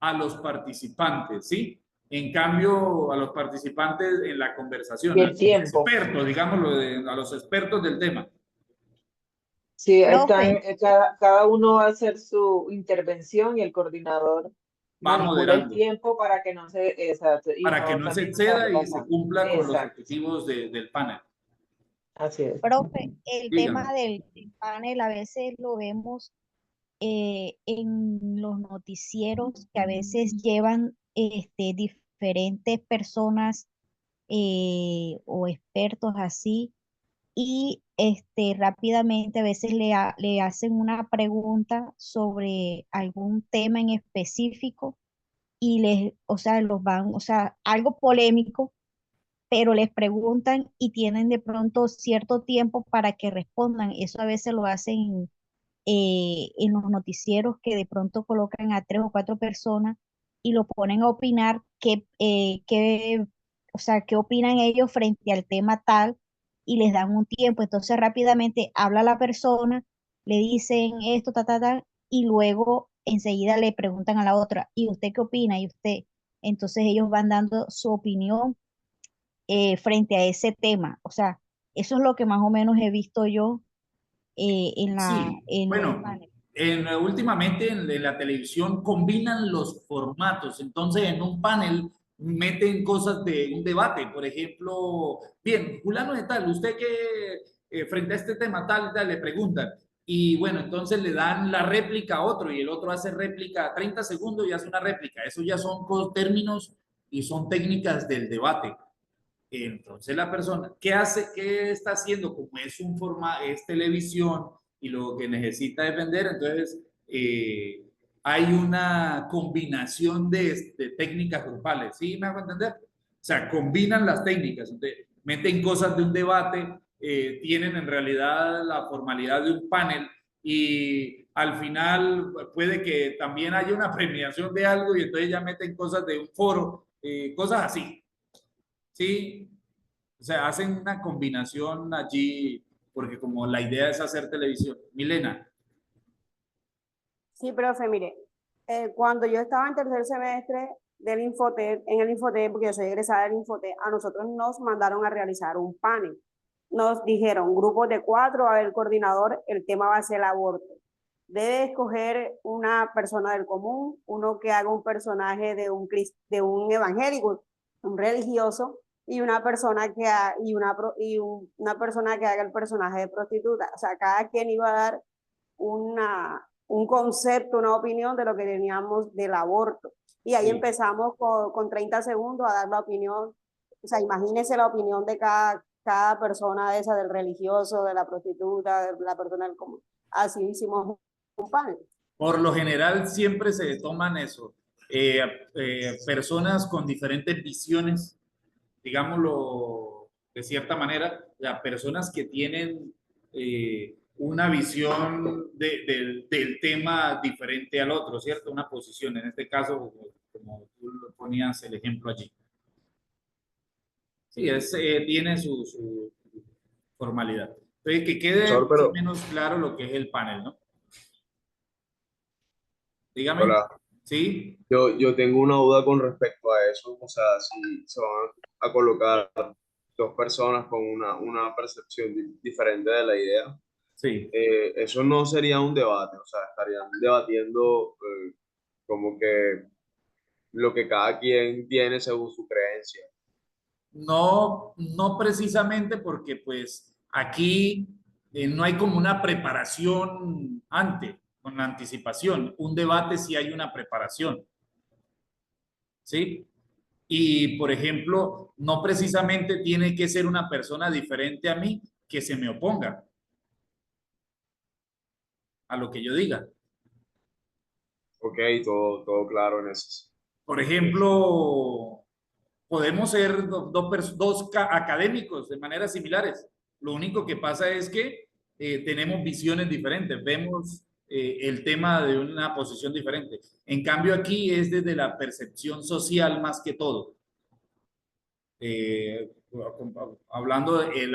a los participantes, ¿sí? En cambio, a los participantes en la conversación, Y a el los tiempo. expertos, digámoslo, a los expertos del tema. Sí, profe, cada uno va a hacer su intervención y el coordinador Va manipula el moderando tiempo para que no se, exacto, y para que no no se también exceda y se pasar. cumpla con los Exacto, objetivos del panel. así es. Profe, el Dígame. tema del panel a veces lo vemos en los noticieros que a veces llevan diferentes personas o expertos así y rápidamente a veces le hacen una pregunta sobre algún tema en específico y o sea, o sea, algo polémico, pero les preguntan y tienen de pronto cierto tiempo para que respondan. Eso a veces lo hacen en los noticieros que de pronto colocan a 3 o 4 personas y lo ponen a opinar o sea, qué opinan ellos frente al tema tal y les dan un tiempo. Entonces rápidamente habla la persona, le dicen esto, y luego enseguida le preguntan a la otra, ¿y usted qué opina? ¿Y usted? Entonces ellos van dando su opinión frente a ese tema. O sea, eso es lo que más o menos he visto yo Sí, en los bueno, paneles. últimamente en la televisión combinan los formatos, entonces en un panel meten cosas de un debate, por ejemplo, bien, fulano de tal, usted que frente a este tema tal, le preguntan, y bueno, entonces le dan la réplica a otro y el otro hace réplica 30 segundos y hace una réplica, eso ya son términos y son técnicas del debate. Entonces la persona, ¿qué hace? ¿Qué está haciendo? Como es televisión y lo que necesita es vender, entonces hay una combinación de técnicas grupales, ¿sí me hago entender? O sea, combinan las técnicas, entonces, meten cosas de un debate, tienen en realidad la formalidad de un panel y al final puede que también haya una premiación de algo y entonces ya meten cosas de un foro, cosas así. Sí, o sea, hacen una combinación allí, porque como la idea es hacer televisión. Milena. Sí, profe, mire, cuando yo estaba en tercer semestre del Infotep, en el Infotep, porque yo soy egresada del Infotep, a nosotros nos mandaron a realizar un panel. Nos dijeron, grupos de 4, a ver, coordinador, el tema va a ser el aborto. Debe escoger una persona del común, uno que haga un personaje de un evangélico, un religioso, y una persona que una persona que haga el personaje de prostituta. O sea, cada quien iba a dar un concepto, una opinión de lo que teníamos del aborto. Y ahí empezamos con 30 segundos a dar la opinión. O sea, imagínese la opinión de cada persona de esa, del religioso, de la prostituta, de la persona del común. Así hicimos un panel. Por lo general siempre se toman eso. Personas con diferentes visiones, digámoslo de cierta manera, las personas que tienen una visión del tema diferente al otro, ¿cierto? Una posición, en este caso, como tú ponías el ejemplo allí. Sí, tiene su formalidad. Entonces, que quede más o menos claro lo que es el panel, ¿no? Dígame. Hola. Sí. Yo tengo una duda con respecto a eso, o sea, si se van a colocar dos personas con una percepción diferente de la idea, sí. Eso no sería un debate, o sea, estarían debatiendo como que lo que cada quien tiene según su creencia. No, no precisamente porque pues aquí no hay como una preparación antes, con la anticipación. Un debate sí hay una preparación. ¿Sí? Y, por ejemplo, no precisamente tiene que ser una persona diferente a mí que se me oponga a lo que yo diga. Ok, todo claro en eso. Por ejemplo, podemos ser dos académicos de maneras similares. Lo único que pasa es que tenemos visiones diferentes, vemos el tema de una posición diferente. En cambio, aquí es desde la percepción social más que todo. Hablando el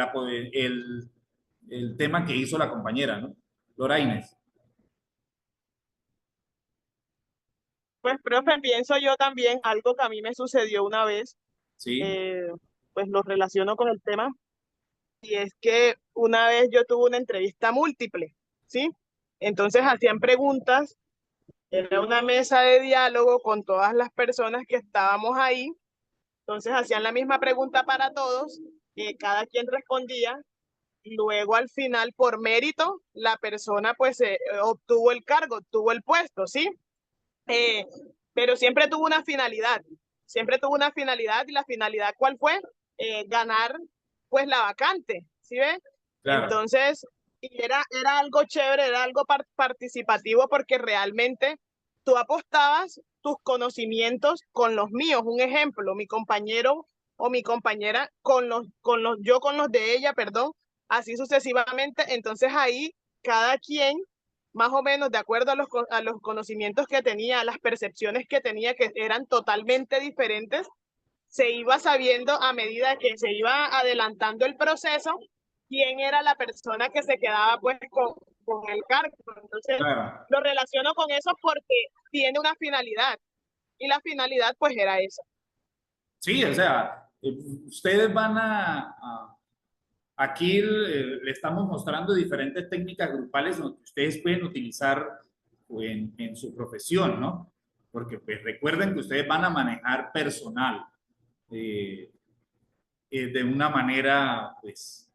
tema que hizo la compañera, ¿no? Lora Inés. Pues, profe, pienso yo también algo que a mí me sucedió una vez, sí. Pues lo relaciono con el tema, y es que una vez yo tuve una entrevista múltiple, ¿sí? Entonces hacían preguntas, era una mesa de diálogo con todas las personas que estábamos ahí, entonces hacían la misma pregunta para todos, cada quien respondía, y luego al final, por mérito, la persona pues obtuvo el cargo, obtuvo el puesto, ¿sí? Pero siempre tuvo una finalidad, y la finalidad, ¿cuál fue? Ganar pues la vacante, ¿sí ves? Claro. Entonces, era algo chévere, era algo participativo, porque realmente tú apostabas tus conocimientos con los míos. Un ejemplo, mi compañero o mi compañera yo con los de ella, perdón, así sucesivamente. Entonces ahí cada quien, más o menos de acuerdo a los conocimientos que tenía, a las percepciones que tenía, que eran totalmente diferentes, se iba sabiendo a medida que se iba adelantando el proceso quién era la persona que se quedaba pues con el cargo. Entonces, claro, lo relaciono con eso porque tiene una finalidad, y la finalidad pues era esa. Sí, o sea, ustedes van aquí le estamos mostrando diferentes técnicas grupales que ustedes pueden utilizar en su profesión, ¿no? Porque pues recuerden que ustedes van a manejar personal de una manera, pues,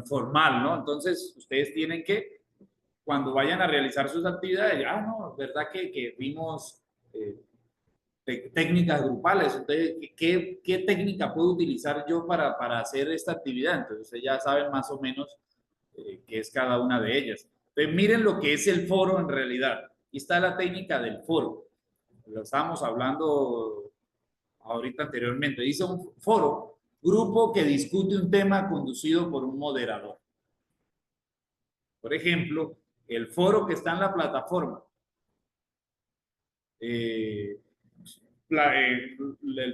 formal, ¿no? Entonces, ustedes tienen que, cuando vayan a realizar sus actividades, no, verdad que vimos técnicas grupales. Entonces, ¿qué técnica puedo utilizar yo para hacer esta actividad? Entonces, ya saben más o menos qué es cada una de ellas. Entonces, miren lo que es el foro en realidad. Aquí está la técnica del foro. Lo estábamos hablando ahorita anteriormente. Dice un foro, grupo que discute un tema conducido por un moderador. Por ejemplo, el foro que está en la plataforma. El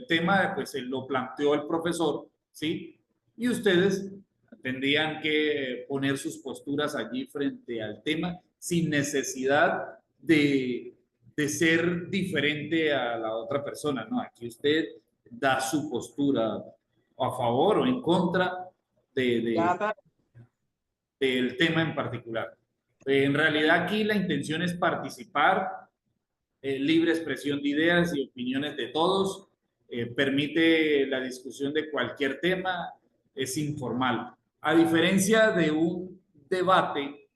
tema pues lo planteó el profesor, ¿sí? Y ustedes tendrían que poner sus posturas allí frente al tema sin necesidad de ser diferente a la otra persona, ¿no? Aquí usted da su postura a favor o en contra del tema en particular. En realidad aquí la intención es participar, libre expresión de ideas y opiniones de todos, permite la discusión de cualquier tema, es informal. A diferencia de un debate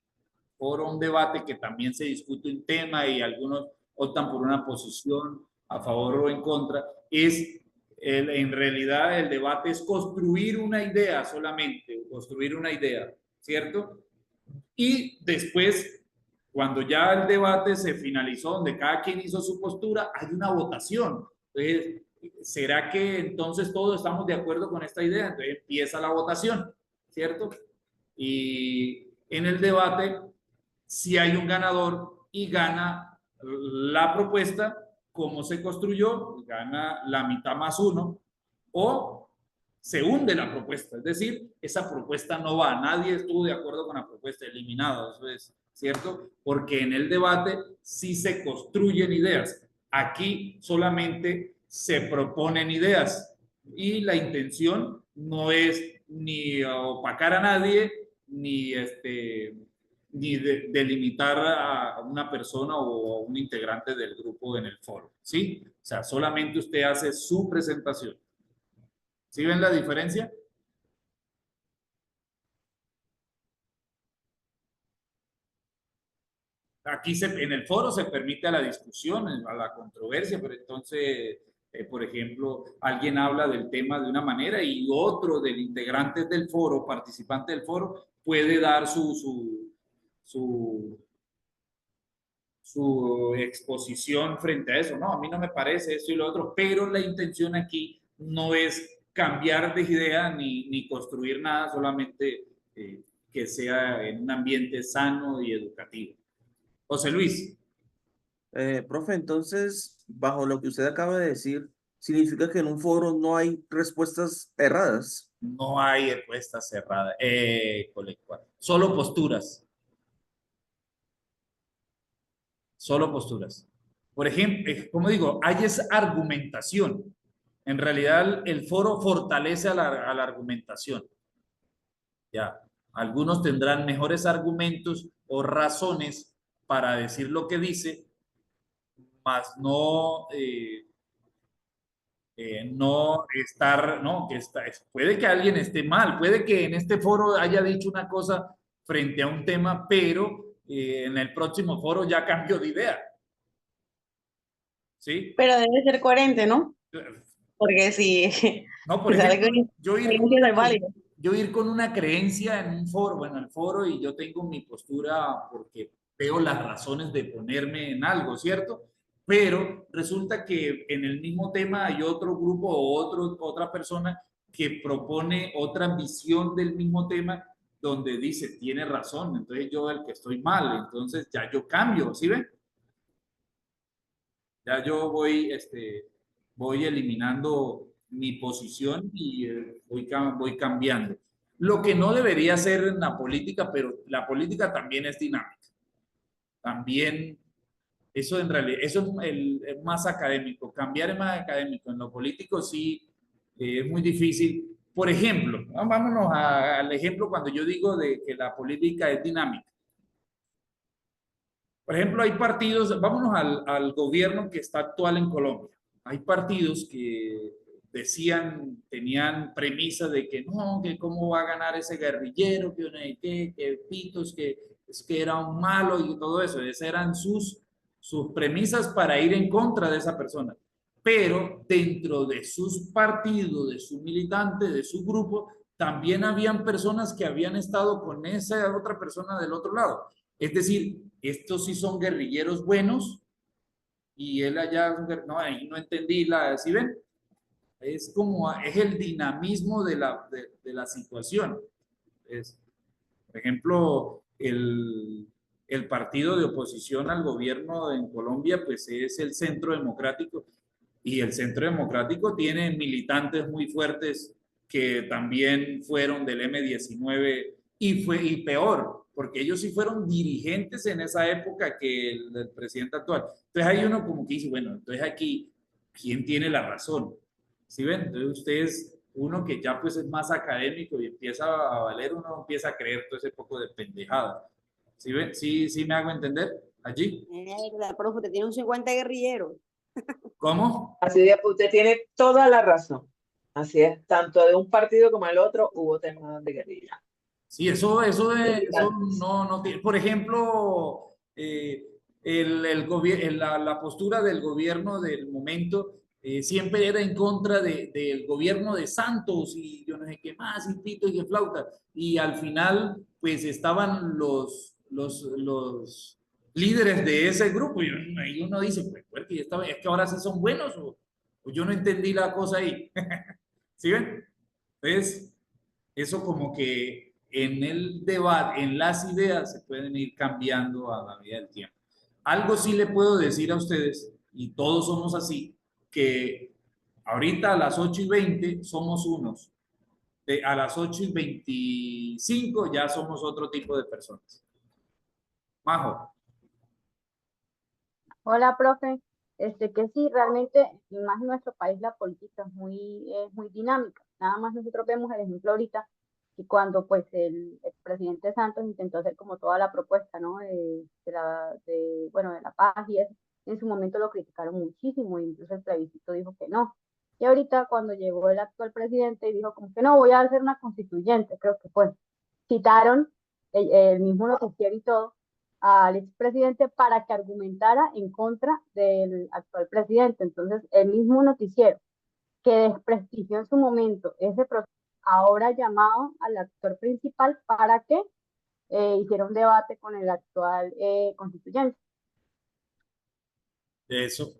foro, un debate que también se discute un tema y algunos optan por una posición a favor o en contra, en realidad el debate es construir una idea solamente, construir una idea, ¿cierto? Y después, cuando ya el debate se finalizó, donde cada quien hizo su postura, hay una votación. Entonces, ¿será que entonces todos estamos de acuerdo con esta idea? Entonces empieza la votación, ¿cierto? Y en el debate, si hay un ganador y gana la propuesta, cómo se construyó, gana la mitad más uno, o se hunde la propuesta, es decir, esa propuesta no va, nadie estuvo de acuerdo con la propuesta, eliminada, eso es cierto, porque en el debate sí se construyen ideas, aquí solamente se proponen ideas y la intención no es ni opacar a nadie, ni delimitar a una persona o a un integrante del grupo en el foro, ¿sí? O sea, solamente usted hace su presentación. ¿Sí ven la diferencia? Aquí en el foro se permite a la discusión, a la controversia, pero entonces, por ejemplo, alguien habla del tema de una manera y otro del integrante del foro, participante del foro, puede dar su exposición frente a eso. No, a mí no me parece eso y lo otro, pero la intención aquí no es cambiar de idea ni construir nada, solamente que sea en un ambiente sano y educativo. José Luis. Profe, entonces, bajo lo que usted acaba de decir, ¿significa que en un foro no hay respuestas erradas? No hay respuestas erradas. Solo posturas. Solo posturas. Por ejemplo, como digo, hay esa argumentación. En realidad, el foro fortalece a la argumentación. Ya, algunos tendrán mejores argumentos o razones para decir lo que dice, más no no estar, no, puede que alguien esté mal, puede que en este foro haya dicho una cosa frente a un tema, pero en el próximo foro ya cambió de idea. ¿Sí? Pero debe ser coherente, ¿no? Porque si... No, por ejemplo, yo ir con una creencia en un foro, bueno, el foro, y yo tengo mi postura porque veo las razones de ponerme en algo, ¿cierto? Pero resulta que en el mismo tema hay otro grupo o otra persona que propone otra visión del mismo tema donde dice, tiene razón, entonces yo el que estoy mal, entonces ya yo cambio, ¿sí ven? Ya yo voy eliminando mi posición y voy cambiando. Lo que no debería ser en la política, pero la política también es dinámica. También, eso en realidad, eso es el más académico. Cambiar es más académico. En lo político sí es muy difícil. Por ejemplo, vámonos al ejemplo cuando yo digo de que la política es dinámica. Por ejemplo, hay partidos, vámonos al gobierno que está actual en Colombia. Hay partidos que tenían premisas de que no, que cómo va a ganar ese guerrillero, que pitos, que es que era un malo y todo eso. Esas eran sus premisas para ir en contra de esa persona. Pero dentro de sus partidos, de sus militantes, de su grupo, también habían personas que habían estado con esa otra persona del otro lado. Es decir, estos sí son guerrilleros buenos y él allá, no, ahí no entendí ¿sí ven? Es el dinamismo de la situación. Por ejemplo, el partido de oposición al gobierno en Colombia, pues es el Centro Democrático, y el Centro Democrático tiene militantes muy fuertes que también fueron del M-19 y peor, porque ellos sí fueron dirigentes en esa época que el presidente actual. Entonces hay uno como que dice, bueno, entonces aquí, ¿quién tiene la razón? ¿Sí ven? Entonces ustedes, uno que ya pues es más académico y empieza a valer, uno empieza a creer todo ese poco de pendejada. ¿Sí ven? ¿Sí me hago entender allí? Profe, usted tiene un 50 guerrilleros. ¿Cómo? Así es, usted tiene toda la razón. Así es, tanto de un partido como el otro hubo temas de guerrilla. Sí, eso no tiene. Por ejemplo, la postura del gobierno del momento siempre era en contra del gobierno de Santos y yo no sé qué más, y pito y que flauta. Y al final, pues estaban los líderes de ese grupo y uno dice, pues que es que ahora sí son buenos o yo no entendí la cosa ahí. ¿Sí ven? Entonces, eso como que en el debate, en las ideas, se pueden ir cambiando a la medida del tiempo. Algo sí le puedo decir a ustedes, y todos somos así, que ahorita a las 8:20 somos unos, a las 8:25 ya somos otro tipo de personas. Majo. Hola, profe. Que sí, realmente, y más en nuestro país la política es muy dinámica. Nada más nosotros vemos el ejemplo ahorita, y cuando pues el expresidente Santos intentó hacer como toda la propuesta, ¿no? Bueno, de la paz y eso, en su momento lo criticaron muchísimo, e incluso el plebiscito dijo que no. Y ahorita cuando llegó el actual presidente y dijo como que no, voy a hacer una constituyente, creo que fue. Citaron el mismo noticiero y todo al expresidente para que argumentara en contra del actual presidente. Entonces, el mismo noticiero que desprestigió en su momento ese proceso, ahora llamado al actor principal para que hiciera un debate con el actual constituyente. Eso.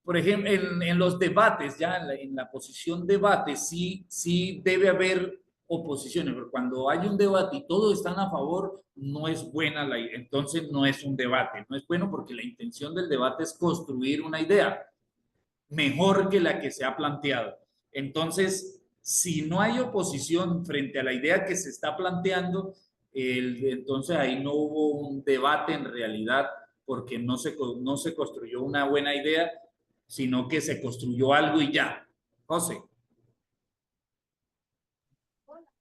Por ejemplo, en los debates, ya en la posición debate, sí debe haber oposiciones, pero cuando hay un debate y todos están a favor, no es buena la idea. Entonces no es un debate, no es bueno porque la intención del debate es construir una idea mejor que la que se ha planteado. Entonces, si no hay oposición frente a la idea que se está planteando, entonces ahí no hubo un debate en realidad porque no se construyó una buena idea, sino que se construyó algo y ya. José.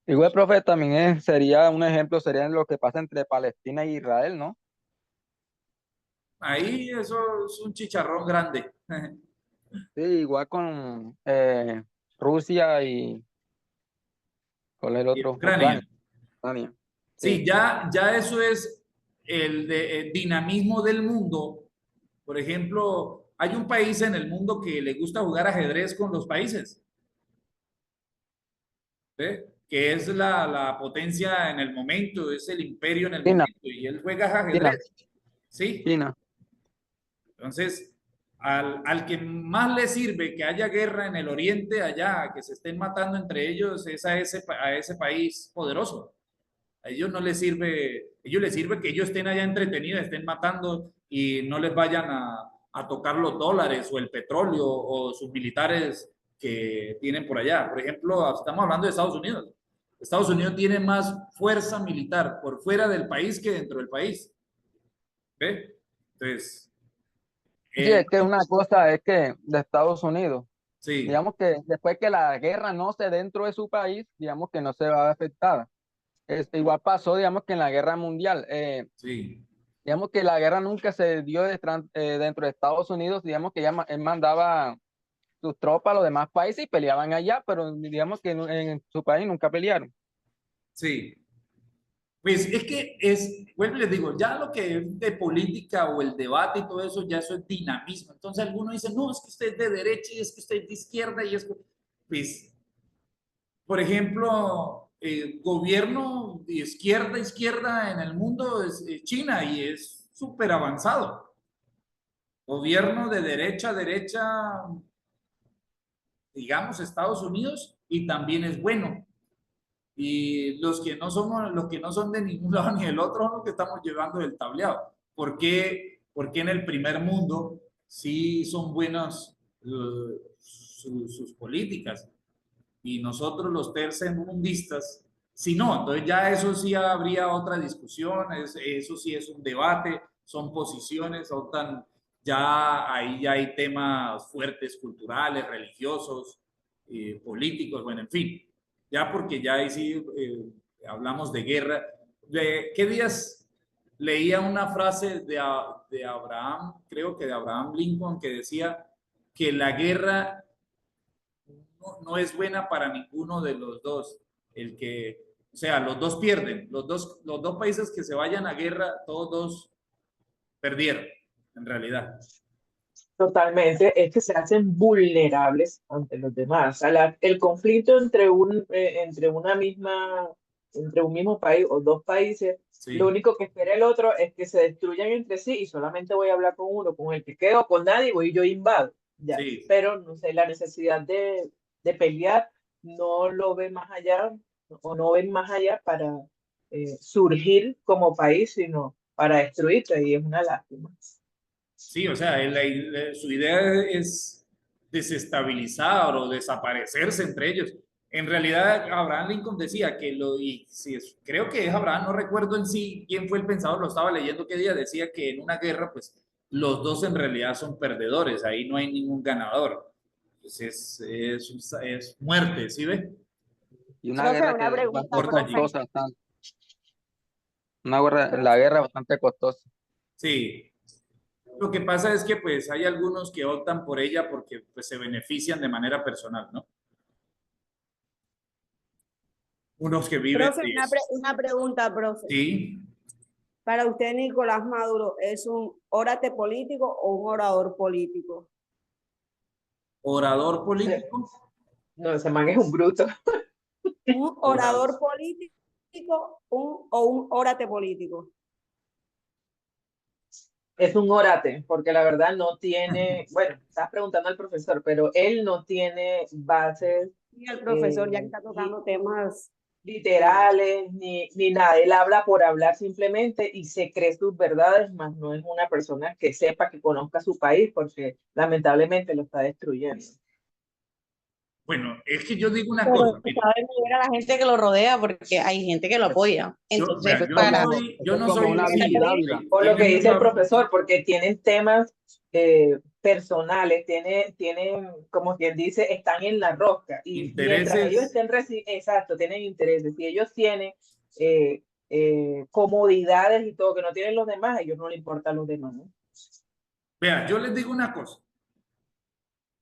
Igual, profe, también sería un ejemplo, sería lo que pasa entre Palestina e Israel, ¿no? Ahí eso es un chicharrón grande. Sí, igual con Rusia y con el otro, Ucrania. Ucrania. Sí, ya eso es el dinamismo del mundo. Por ejemplo, hay un país en el mundo que le gusta jugar ajedrez con los países, ¿sí? Que es la potencia en el momento, es el imperio en el China. momento, y él juega ajedrez. China. ¿Sí? China. Entonces, al que más le sirve que haya guerra en el oriente, allá, que se estén matando entre ellos, es a ese país poderoso. A ellos no les sirve, a ellos les sirve que ellos estén allá entretenidos, estén matando y no les vayan a tocar los dólares o el petróleo o sus militares que tienen por allá. Por ejemplo, estamos hablando de Estados Unidos. Estados Unidos tiene más fuerza militar por fuera del país que dentro del país. ¿Ve? Entonces... Sí, es que una cosa es que de Estados Unidos, sí. Digamos que después que la guerra no se dentro de su país, digamos que no se va a afectar. Igual pasó, digamos que en la guerra mundial, sí. Digamos que la guerra nunca se dio dentro de Estados Unidos, digamos que él mandaba sus tropas a los demás países y peleaban allá, pero digamos que en su país nunca pelearon. Sí. Pues es que bueno, les digo, ya lo que es de política o el debate y todo eso, ya eso es dinamismo. Entonces algunos dicen, no, es que usted es de derecha y es que usted es de izquierda y es que, pues, por ejemplo, gobierno de izquierda en el mundo es China y es súper avanzado. Gobierno de derecha, digamos, Estados Unidos, y también es bueno. Y los que no son de ningún lado ni del otro son los que estamos llevando el tableado. ¿Por qué en el primer mundo sí son buenas sus políticas? Y nosotros los tercermundistas, si no, entonces ya eso sí habría otra discusión, eso sí es un debate, son posiciones, ya ahí ya hay temas fuertes culturales, religiosos, políticos, bueno, en fin, ya porque ya ahí sí hablamos de guerra. ¿Qué días leía una frase de Abraham, creo que de Abraham Lincoln, que decía que la guerra no es buena para ninguno de los dos. O sea, los dos pierden, los dos países que se vayan a guerra, todos dos perdieron, en realidad. Totalmente, es que se hacen vulnerables ante los demás. O sea, el conflicto entre un mismo país o dos países, sí, lo único que espera el otro es que se destruyan entre sí y solamente voy a hablar con uno, con el que quedo, con nadie, voy y yo invado. Ya. Sí. Pero no sé, la necesidad de pelear no lo ve más allá o no ven más allá para surgir como país, sino para destruirte, y es una lástima. Sí, o sea, su idea es desestabilizar o desaparecerse entre ellos. En realidad, Abraham Lincoln decía que creo que es Abraham, no recuerdo en sí quién fue el pensador, lo estaba leyendo qué día, decía que en una guerra, pues, los dos en realidad son perdedores, ahí no hay ningún ganador. Pues es muerte, ¿sí ve? Y una guerra que es bastante costosa, la guerra bastante costosa. Sí. Lo que pasa es que pues hay algunos que optan por ella porque pues se benefician de manera personal, ¿no? Unos que viven... Profe, una pregunta, profe. Sí. Para usted, Nicolás Maduro, ¿es un orate político o un orador político? ¿Orador político? No, ese man es un bruto. ¿Un orador político o un orate político? Es un orate, porque la verdad no tiene, bueno, estás preguntando al profesor, pero él no tiene bases. Y el profesor ya está tocando temas literales, ni nada. Él habla por hablar simplemente y se cree sus verdades, más no es una persona que sepa, que conozca su país, porque lamentablemente lo está destruyendo. Bueno, es que yo digo una cosa. Sabe mover a la gente que lo rodea, porque hay gente que lo apoya. Entonces, yo no soy una por lo que dice el profesor, porque tienen temas personales, tienen, como quien dice, están en la rosca. Y intereses. Mientras ellos estén exacto, tienen intereses. Si ellos tienen comodidades y todo que no tienen los demás, a ellos no les importan los demás, ¿no? Vea, yo les digo una cosa.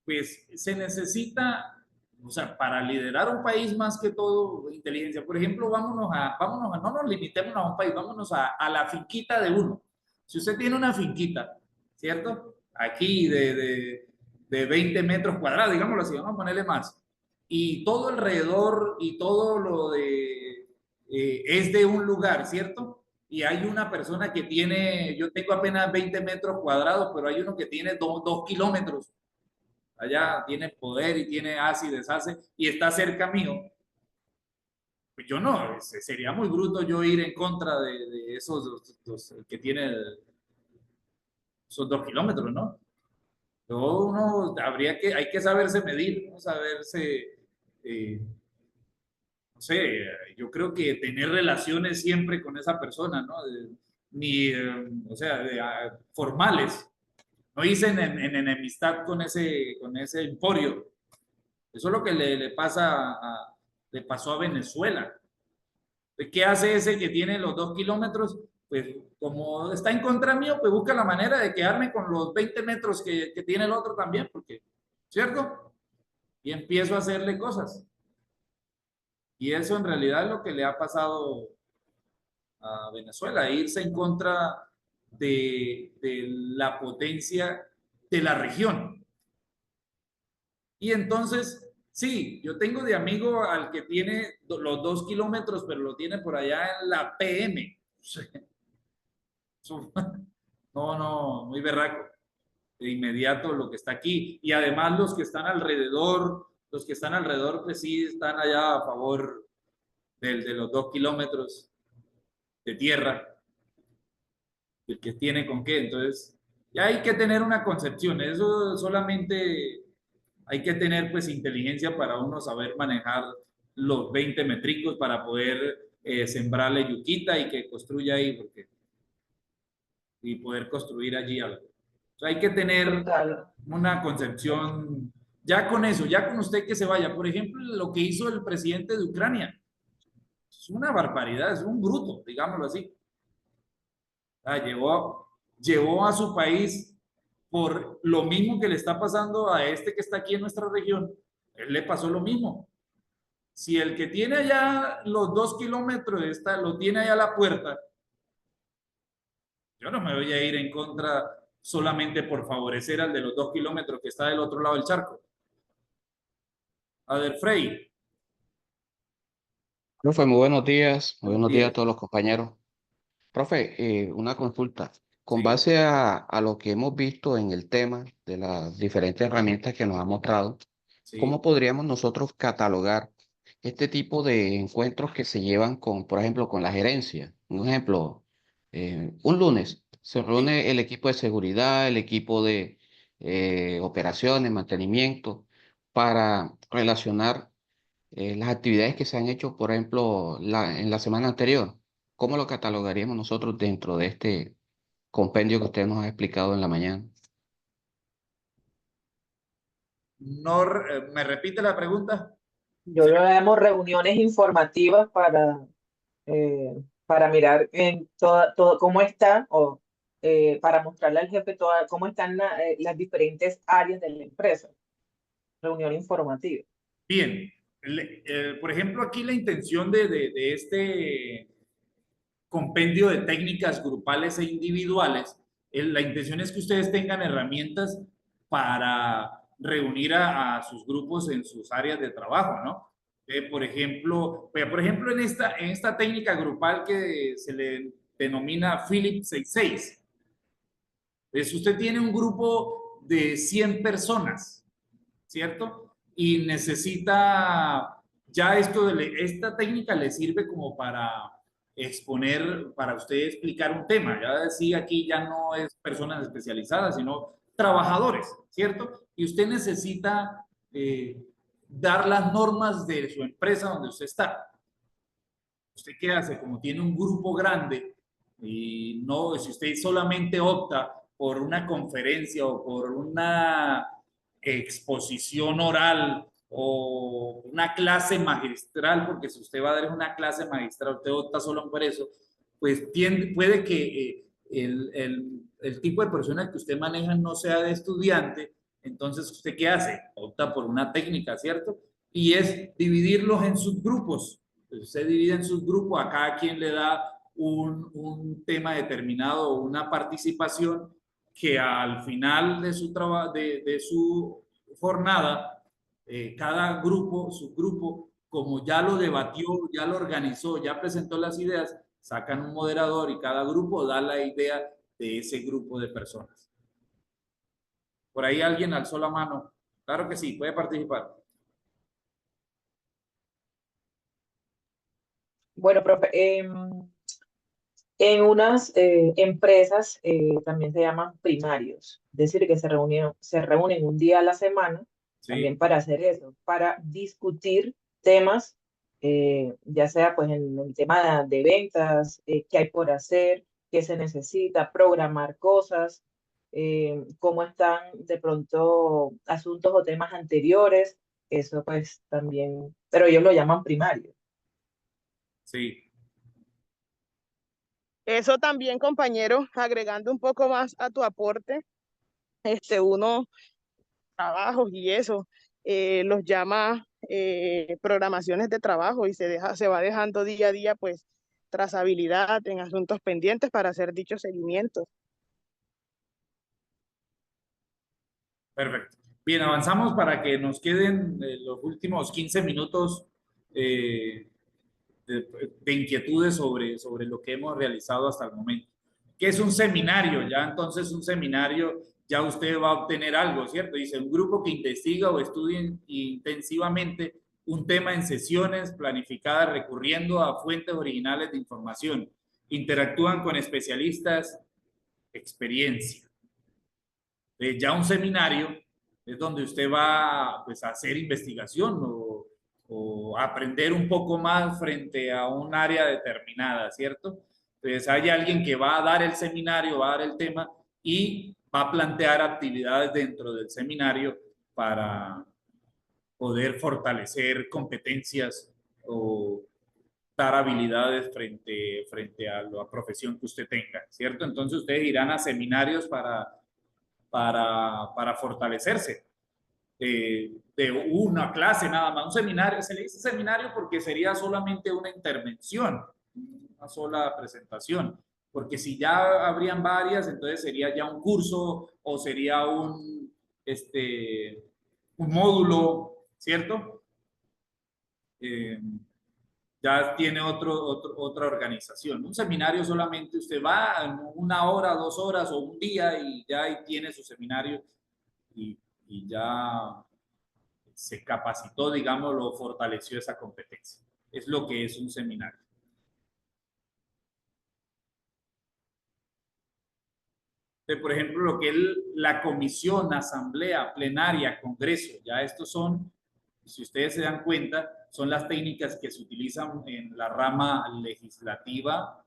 Pues se necesita... O sea, para liderar un país más que todo inteligencia. Por ejemplo, vámonos no nos limitemos a un país, vámonos a la finquita de uno. Si usted tiene una finquita, ¿cierto? Aquí de 20 metros cuadrados, digámoslo así, vamos a ponerle más. Y todo alrededor y todo lo es de un lugar, ¿cierto? Y hay una persona que tiene, yo tengo apenas 20 metros cuadrados, pero hay uno que tiene 2 kilómetros. Allá tiene poder y tiene hace y deshace y está cerca mío, pues yo no, sería muy bruto yo ir en contra de esos que tiene esos 2 kilómetros, ¿no? Hay que saberse medir, ¿no? Saberse, no sé, yo creo que tener relaciones siempre con esa persona, ¿no? O sea, formales. No hice en enemistad con ese emporio. Eso es lo que le pasó a Venezuela. ¿Qué hace ese que tiene los 2 kilómetros? Pues como está en contra mío, pues busca la manera de quedarme con los 20 metros que tiene el otro también, porque, ¿cierto? Y empiezo a hacerle cosas. Y eso en realidad es lo que le ha pasado a Venezuela, irse en contra de la potencia de la región. Y entonces, sí, yo tengo de amigo al que tiene los 2 kilómetros, pero lo tiene por allá en la PM. No, muy berraco. De inmediato lo que está aquí. Y además los que están alrededor, pues sí están allá a favor de los 2 kilómetros de tierra. El que tiene con qué. Entonces, ya hay que tener una concepción. Eso solamente hay que tener pues inteligencia para uno saber manejar los 20 metricos para poder sembrarle yuquita y que construya ahí y poder construir allí algo. O sea, hay que tener una concepción, ya con eso, ya con usted que se vaya. Por ejemplo, lo que hizo el presidente de Ucrania. Es una barbaridad, es un bruto, digámoslo así. Llevó a su país por lo mismo que le está pasando a este que está aquí en nuestra región, Él le pasó lo mismo. Si el que tiene allá los 2 kilómetros lo tiene allá a la puerta, yo no me voy a ir en contra solamente por favorecer al de los 2 kilómetros que está del otro lado del charco. A ver, Frey. Profe, muy buenos días. Muy buenos días a todos los compañeros. Profe, una consulta. Con base a lo que hemos visto en el tema de las diferentes herramientas que nos ha mostrado, ¿cómo podríamos nosotros catalogar este tipo de encuentros que se llevan con, por ejemplo, con la gerencia? Un ejemplo, un lunes se reúne el equipo de seguridad, el equipo de operaciones, mantenimiento, para relacionar las actividades que se han hecho, por ejemplo, en la semana anterior. ¿Cómo lo catalogaríamos nosotros dentro de este compendio que usted nos ha explicado en la mañana? No, ¿me repite la pregunta? Yo lo llamo reuniones informativas para mirar en todo cómo está, o para mostrarle al jefe cómo están las diferentes áreas de la empresa. Reunión informativa. Bien. Por ejemplo, aquí la intención de este compendio de técnicas grupales e individuales, la intención es que ustedes tengan herramientas para reunir a sus grupos en sus áreas de trabajo, ¿no? Por ejemplo, en esta técnica grupal que se le denomina Philip 66, usted tiene un grupo de 100 personas, ¿cierto? Y necesita, ya esta técnica le sirve como para exponer, para usted explicar un tema. Ya decía, aquí ya no es personas especializadas, sino trabajadores, ¿cierto? Y usted necesita dar las normas de su empresa donde usted está. ¿Usted qué hace? Como tiene un grupo grande y no, si usted solamente opta por una conferencia o por una exposición oral o una clase magistral, porque si usted va a dar una clase magistral, usted opta solo por eso, pues puede que el tipo de persona que usted maneja no sea de estudiante. Entonces, ¿usted qué hace? Opta por una técnica, ¿cierto? Y es dividirlos en subgrupos. Usted divide en subgrupos, a cada quien le da un tema determinado o una participación que al final de su jornada, cada grupo, subgrupo, como ya lo debatió, ya lo organizó, ya presentó las ideas, sacan un moderador y cada grupo da la idea de ese grupo de personas. Por ahí alguien alzó la mano. Claro que sí, puede participar. Bueno, profe, en unas empresas también se llaman primarios, es decir, que se reúnen un día a la semana también para hacer eso, para discutir temas, ya sea pues en el tema de ventas, qué hay por hacer, qué se necesita, programar cosas, cómo están de pronto asuntos o temas anteriores, eso pues también, pero ellos lo llaman primario. Sí. Eso también, compañero, agregando un poco más a tu aporte, uno trabajos y eso, los llama programaciones de trabajo y se va dejando día a día pues trazabilidad en asuntos pendientes para hacer dichos seguimientos. Perfecto. Bien, avanzamos para que nos queden los últimos 15 minutos de inquietudes sobre lo que hemos realizado hasta el momento. ¿Qué es un seminario? Ya entonces un seminario, ya usted va a obtener algo, ¿cierto? Dice, un grupo que investiga o estudia intensivamente un tema en sesiones planificadas recurriendo a fuentes originales de información. Interactúan con especialistas, experiencia. Ya un seminario es donde usted va pues, a hacer investigación o aprender un poco más frente a un área determinada, ¿cierto? Entonces hay alguien que va a dar el seminario, va a dar el tema y va a plantear actividades dentro del seminario para poder fortalecer competencias o dar habilidades frente a la profesión que usted tenga, ¿cierto? Entonces ustedes irán a seminarios para fortalecerse. de una clase nada más. Un seminario, se le dice seminario porque sería solamente una intervención, una sola presentación, porque si ya habrían varias, entonces sería ya un curso o sería un módulo, ¿cierto? Ya tiene otra organización. Un seminario solamente usted va en 1 hora, 2 horas o un día y ya ahí tiene su seminario y ya se capacitó, digamos, lo fortaleció esa competencia. Es lo que es un seminario. Por ejemplo, lo que es la comisión, asamblea, plenaria, congreso, ya estos son, si ustedes se dan cuenta, son las técnicas que se utilizan en la rama legislativa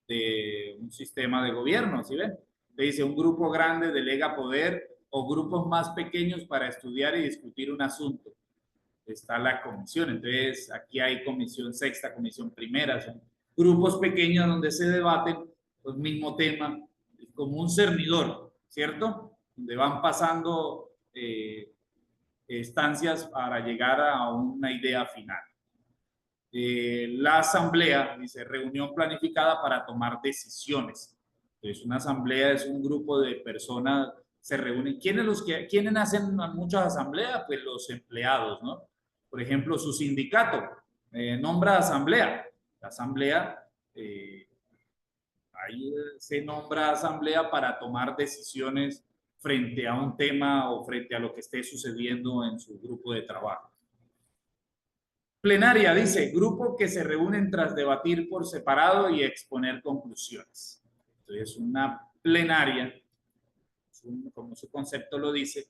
de un sistema de gobierno, ¿sí ven? Le dice, un grupo grande delega poder o grupos más pequeños para estudiar y discutir un asunto. Está la comisión, entonces aquí hay comisión sexta, comisión primera, son grupos pequeños donde se debaten el mismo tema, como un cernidor, ¿cierto? Donde van pasando estancias para llegar a una idea final. La asamblea, dice, reunión planificada para tomar decisiones. Entonces, una asamblea es un grupo de personas, se reúnen. ¿Quiénes hacen muchas asambleas? Pues los empleados, ¿no? Por ejemplo, su sindicato nombra asamblea. La asamblea, ahí se nombra asamblea para tomar decisiones frente a un tema o frente a lo que esté sucediendo en su grupo de trabajo. Plenaria, dice, grupo que se reúnen tras debatir por separado y exponer conclusiones. Entonces, una plenaria, como su concepto lo dice,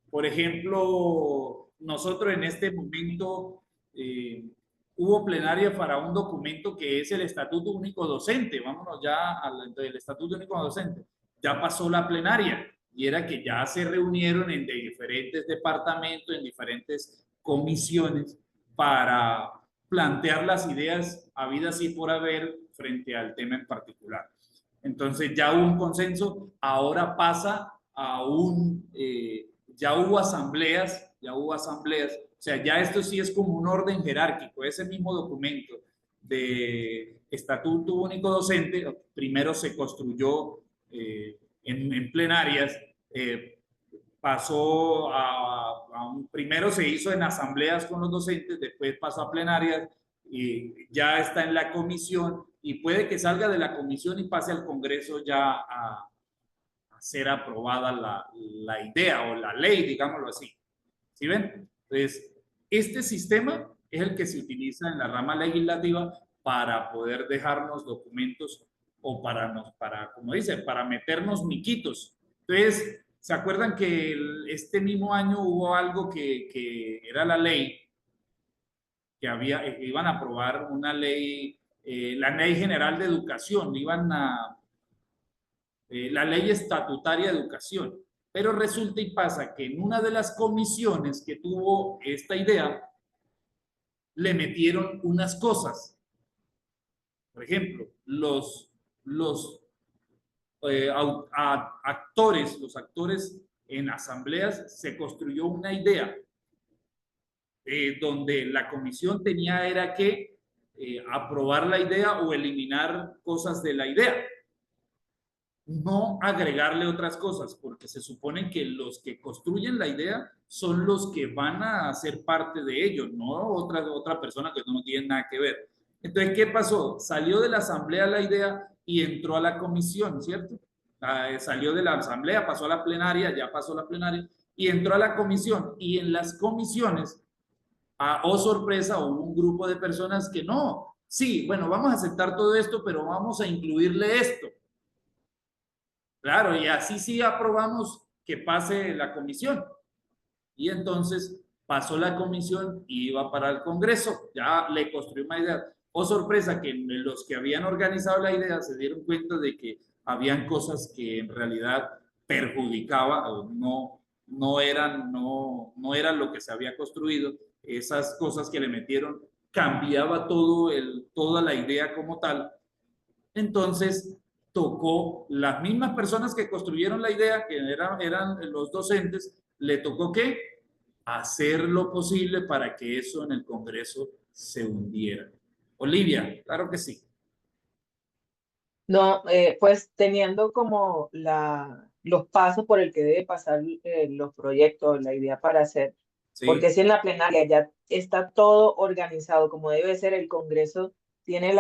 por ejemplo, nosotros en este momento hubo plenaria para un documento que es el Estatuto Único Docente. Vámonos ya al Estatuto Único Docente. Ya pasó la plenaria y era que ya se reunieron en diferentes departamentos, en diferentes comisiones para plantear las ideas habidas y por haber frente al tema en particular. Entonces ya hubo un consenso, ahora pasa a ya hubo asambleas, o sea, ya esto sí es como un orden jerárquico, ese mismo documento de Estatuto Único Docente, primero se construyó en plenarias, pasó primero se hizo en asambleas con los docentes, después pasó a plenarias y ya está en la comisión y puede que salga de la comisión y pase al Congreso ya a ser aprobada la idea o la ley, digámoslo así. ¿Sí ven? Entonces, este sistema es el que se utiliza en la rama legislativa para poder dejarnos documentos o como dice, para meternos miquitos. Entonces, ¿se acuerdan que este mismo año hubo algo que era la ley? Que iban a aprobar una ley, la Ley General de Educación, la Ley Estatutaria de Educación. Pero resulta y pasa que en una de las comisiones que tuvo esta idea, le metieron unas cosas. Por ejemplo, los actores en asambleas, se construyó una idea donde la comisión era que aprobar la idea o eliminar cosas de la idea, no agregarle otras cosas, porque se supone que los que construyen la idea son los que van a ser parte de ello, no otra persona que no tiene nada que ver. Entonces, ¿qué pasó? Salió de la asamblea la idea y entró a la comisión, ¿cierto? Salió de la asamblea, pasó a la plenaria, ya pasó a la plenaria, y entró a la comisión. Y en las comisiones, oh sorpresa, hubo un grupo de personas que no, sí, bueno, vamos a aceptar todo esto, pero vamos a incluirle esto. Claro, y así sí aprobamos que pase la comisión. Y entonces pasó la comisión y iba para el Congreso. Ya le construyó una idea. Oh, sorpresa, que los que habían organizado la idea se dieron cuenta de que habían cosas que en realidad perjudicaban, no eran lo que se había construido. Esas cosas que le metieron cambiaba toda la idea como tal. Entonces tocó las mismas personas que construyeron la idea, que eran los docentes, le tocó ¿qué? Hacer lo posible para que eso en el Congreso se hundiera. Olivia, claro que sí. No, pues teniendo como los pasos por el que debe pasar los proyectos, la idea para hacer, porque si en la plenaria ya está todo organizado como debe ser, el Congreso tiene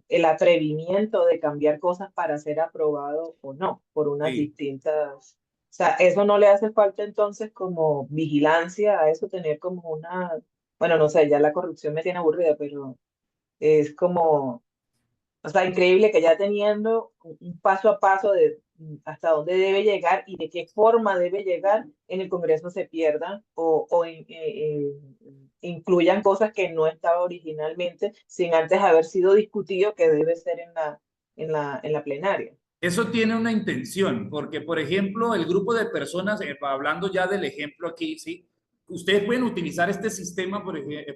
el atrevimiento de cambiar cosas para ser aprobado o no, por unas distintas, o sea, eso no le hace falta entonces como vigilancia a eso, tener como bueno, no sé, ya la corrupción me tiene aburrida, pero es como... O sea, increíble que ya teniendo un paso a paso de hasta dónde debe llegar y de qué forma debe llegar, en el Congreso se pierdan o incluyan cosas que no estaba originalmente sin antes haber sido discutido que debe ser en la plenaria. Eso tiene una intención, porque por ejemplo, el grupo de personas, hablando ya del ejemplo aquí, ¿sí? Ustedes pueden utilizar este sistema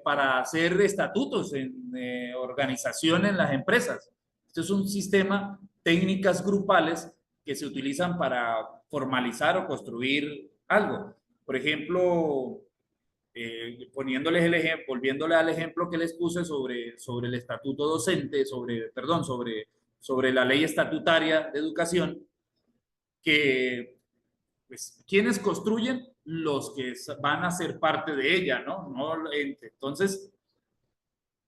para hacer estatutos en organización en las empresas. Este es un sistema, técnicas grupales que se utilizan para formalizar o construir algo. Por ejemplo, poniéndoles el ejemplo, volviéndole al ejemplo que les puse sobre el estatuto docente, sobre la ley estatutaria de educación, que pues, ¿quiénes construyen? Los que van a ser parte de ella, ¿no? Entonces,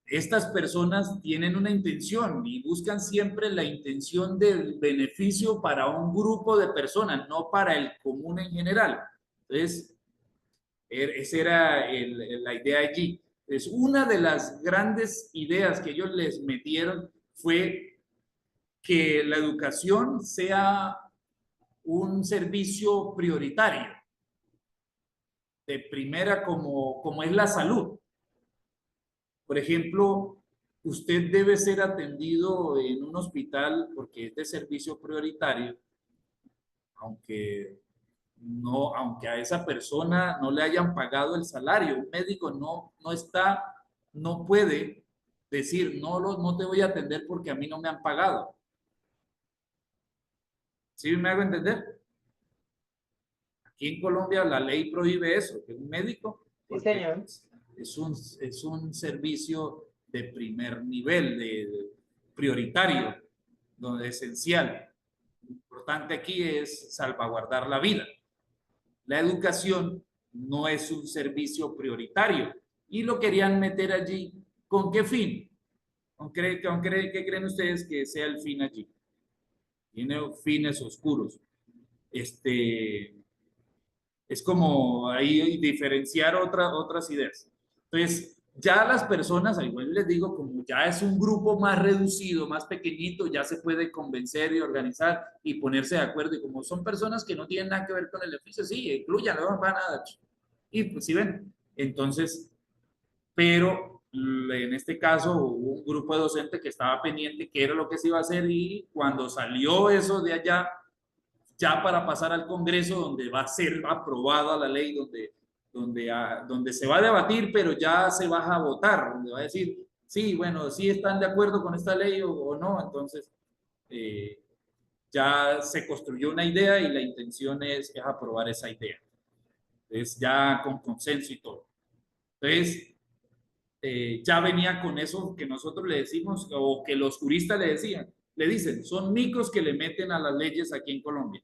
estas personas tienen una intención y buscan siempre la intención del beneficio para un grupo de personas, no para el común en general. Entonces, esa era la idea allí. Entonces, una de las grandes ideas que ellos les metieron fue que la educación sea un servicio prioritario, de primera como es la salud. Por ejemplo, usted debe ser atendido en un hospital porque es de servicio prioritario, aunque a esa persona no le hayan pagado el salario. Un médico no puede decir, no te voy a atender porque a mí no me han pagado. ¿Sí me hago entender? Aquí en Colombia la ley prohíbe eso, que un médico sí, señor. Es un servicio de primer nivel, de prioritario, donde esencial. Lo importante aquí es salvaguardar la vida. La educación no es un servicio prioritario y lo querían meter allí. ¿Con qué fin? ¿Qué creen ustedes que sea el fin allí? Tiene fines oscuros. Es como ahí diferenciar otras ideas. Entonces, ya las personas, igual les digo, como ya es un grupo más reducido, más pequeñito, ya se puede convencer y organizar y ponerse de acuerdo. Y como son personas que no tienen nada que ver con el oficio, sí, incluyan, no va nada. Y pues sí ven. Entonces, pero en este caso hubo un grupo de docentes que estaba pendiente qué era lo que se iba a hacer y cuando salió eso de allá, ya para pasar al Congreso, donde va a ser aprobada la ley, donde se va a debatir, pero ya se va a votar, donde va a decir, sí, bueno, sí están de acuerdo con esta ley o no, entonces ya se construyó una idea y la intención es aprobar esa idea. Entonces, ya con consenso y todo. Entonces, ya venía con eso que nosotros le decimos, o que los juristas le dicen, son micos que le meten a las leyes aquí en Colombia.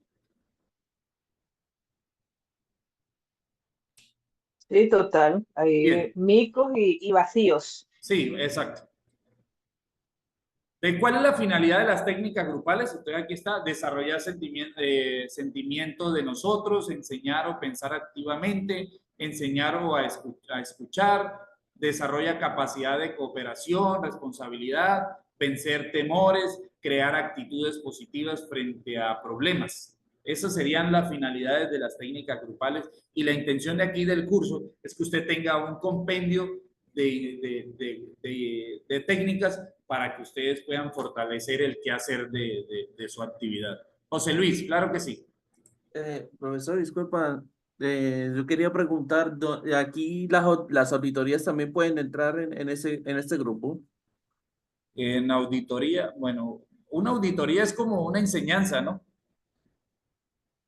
Sí, total. Hay micos y vacíos. Sí, exacto. ¿De cuál es la finalidad de las técnicas grupales? Entonces aquí está, desarrollar sentimiento de nosotros, enseñar o pensar activamente, enseñar o a escuchar, desarrolla capacidad de cooperación, responsabilidad, vencer temores, crear actitudes positivas frente a problemas. Esas serían las finalidades de las técnicas grupales y la intención de aquí del curso es que usted tenga un compendio de técnicas para que ustedes puedan fortalecer el quehacer de su actividad. José Luis, claro que sí. Profesor, disculpa, yo quería preguntar, ¿aquí las auditorías también pueden entrar en este grupo? En auditoría, bueno, una auditoría es como una enseñanza, ¿no?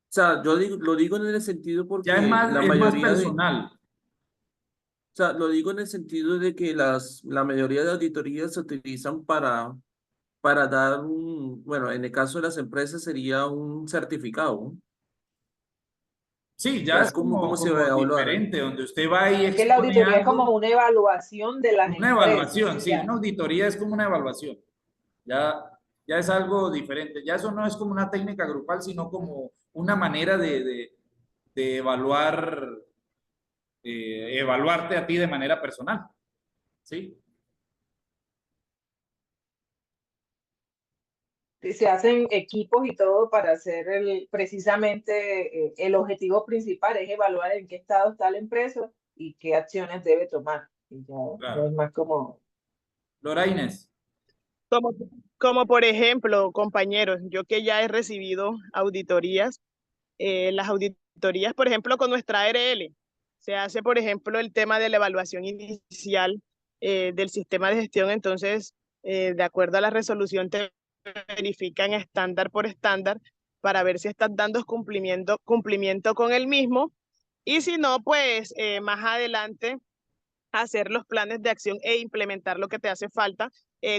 sea, lo digo en el sentido Ya porque es la más mayoría de, personal. o sea, lo digo en el sentido de que la mayoría de auditorías se utilizan para dar bueno, en el caso de las empresas sería un certificado, ¿no? O Sí, ya sea, es ¿cómo se va a como evaluar? diferente, donde usted va y Que la expone auditoría es como algo. una evaluación de las Una empresas. evaluación, sí, una auditoría es como una evaluación. Ya, ya es algo diferente. Ya eso no es como una técnica grupal, sino como una manera de evaluar, evaluarte a ti de manera personal. ¿Sí? Se hacen equipos y todo para hacer precisamente el objetivo principal es evaluar en qué estado está la empresa y qué acciones debe tomar. Y ya, Claro. no es más como... Lora Inés. Como por ejemplo, compañeros, yo que ya he recibido auditorías, las auditorías, por ejemplo, con nuestra ARL, se hace, por ejemplo, el tema de la evaluación inicial del sistema de gestión, entonces, de acuerdo a la resolución, te verifican estándar por estándar para ver si estás dando cumplimiento con el mismo, y si no, pues más adelante hacer los planes de acción e implementar lo que te hace falta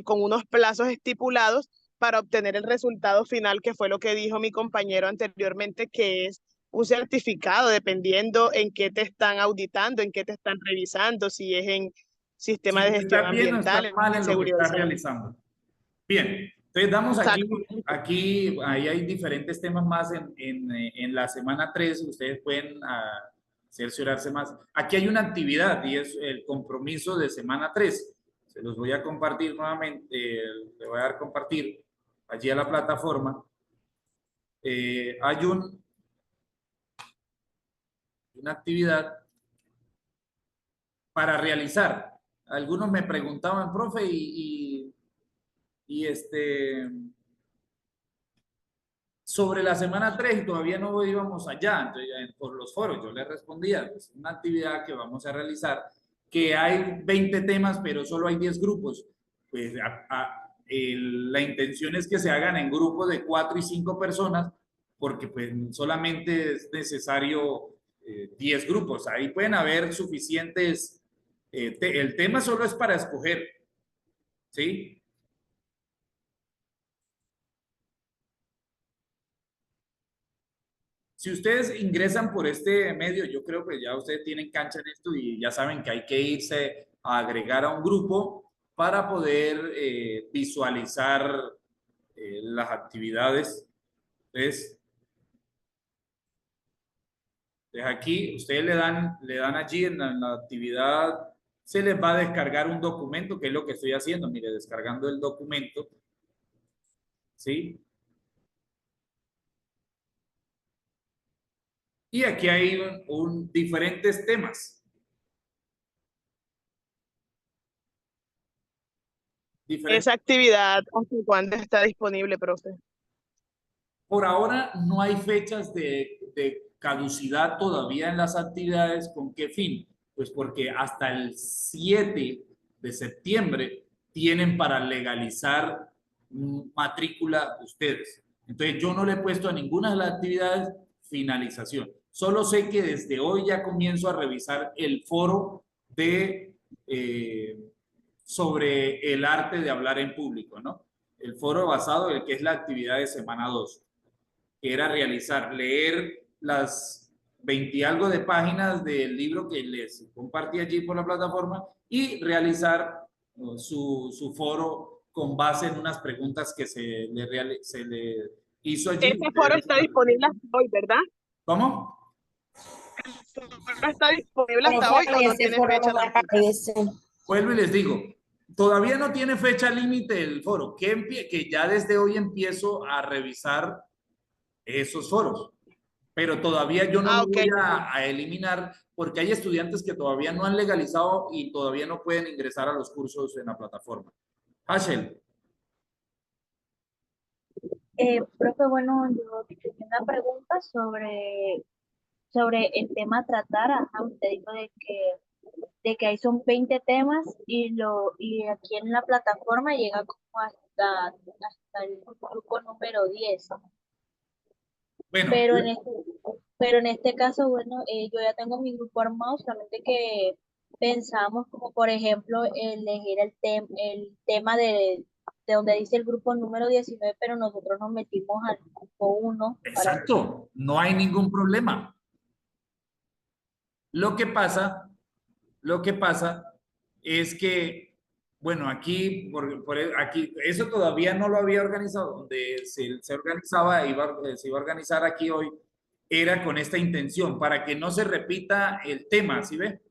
con unos plazos estipulados para obtener el resultado final, que fue lo que dijo mi compañero anteriormente, que es un certificado, dependiendo en qué te están auditando, en qué te están revisando, si es en sistema Si de tú gestión estás bien o estás ambiental, mal en en lo que seguridad y estás salud. realizando. Bien, entonces damos Exactamente. aquí ahí hay diferentes temas más en la semana 3, ustedes pueden cerciorarse más. Aquí hay una actividad y es el compromiso de semana 3. Se los voy a compartir nuevamente, le voy a dar compartir allí a la plataforma. Hay una actividad para realizar. Algunos me preguntaban, profe, sobre la semana 3 y todavía no íbamos allá, entonces, por los foros yo les respondía, pues, una actividad que vamos a realizar, que hay 20 temas, pero solo hay 10 grupos. Pues la intención es que se hagan en grupos de 4 y 5 personas, porque pues solamente es necesario 10 grupos. Ahí pueden haber suficientes, el tema solo es para escoger, ¿sí? Si ustedes ingresan por este medio, yo creo que ya ustedes tienen cancha en esto y ya saben que hay que irse a agregar a un grupo para poder visualizar las actividades. Entonces, aquí ustedes le dan allí en la actividad, se les va a descargar un documento, que es lo que estoy haciendo. Mire, descargando el documento, ¿sí? Y aquí hay diferentes temas. Esa actividad, ¿hasta cuándo está disponible, profe? Por ahora no hay fechas de caducidad todavía en las actividades. ¿Con qué fin? Pues porque hasta el 7 de septiembre tienen para legalizar matrícula ustedes. Entonces yo no le he puesto a ninguna de las actividades finalización. Solo sé que desde hoy ya comienzo a revisar el foro sobre el arte de hablar en público, ¿no? El foro basado en el que es la actividad de semana 2, que era leer las 20 y algo de páginas del libro que les compartí allí por la plataforma y realizar su foro con base en unas preguntas que se le hizo allí. Ese foro está disponible hasta hoy, ¿verdad? ¿Cómo? ¿El foro está disponible hasta hoy o no tiene fecha tampoco? Vuelvo y les digo, todavía no tiene fecha límite el foro, que ya desde hoy empiezo a revisar esos foros, pero todavía yo no lo voy a eliminar porque hay estudiantes que todavía no han legalizado y todavía no pueden ingresar a los cursos en la plataforma. Hashel. Profe, bueno, yo tenía una pregunta sobre el tema a tratar. Ajá, usted dijo de que ahí son 20 temas y aquí en la plataforma llega como hasta el grupo número 10. Bueno, pero en este caso, bueno, yo ya tengo mi grupo armado, solamente que pensamos como, por ejemplo, elegir el tema de donde dice el grupo número 19, pero nosotros nos metimos al grupo 1. exacto, no hay ningún problema. Lo que pasa es que, bueno, aquí, aquí, eso todavía no lo había organizado, donde se organizaba, se iba a organizar aquí hoy, era con esta intención, para que no se repita el tema, ¿sí ve?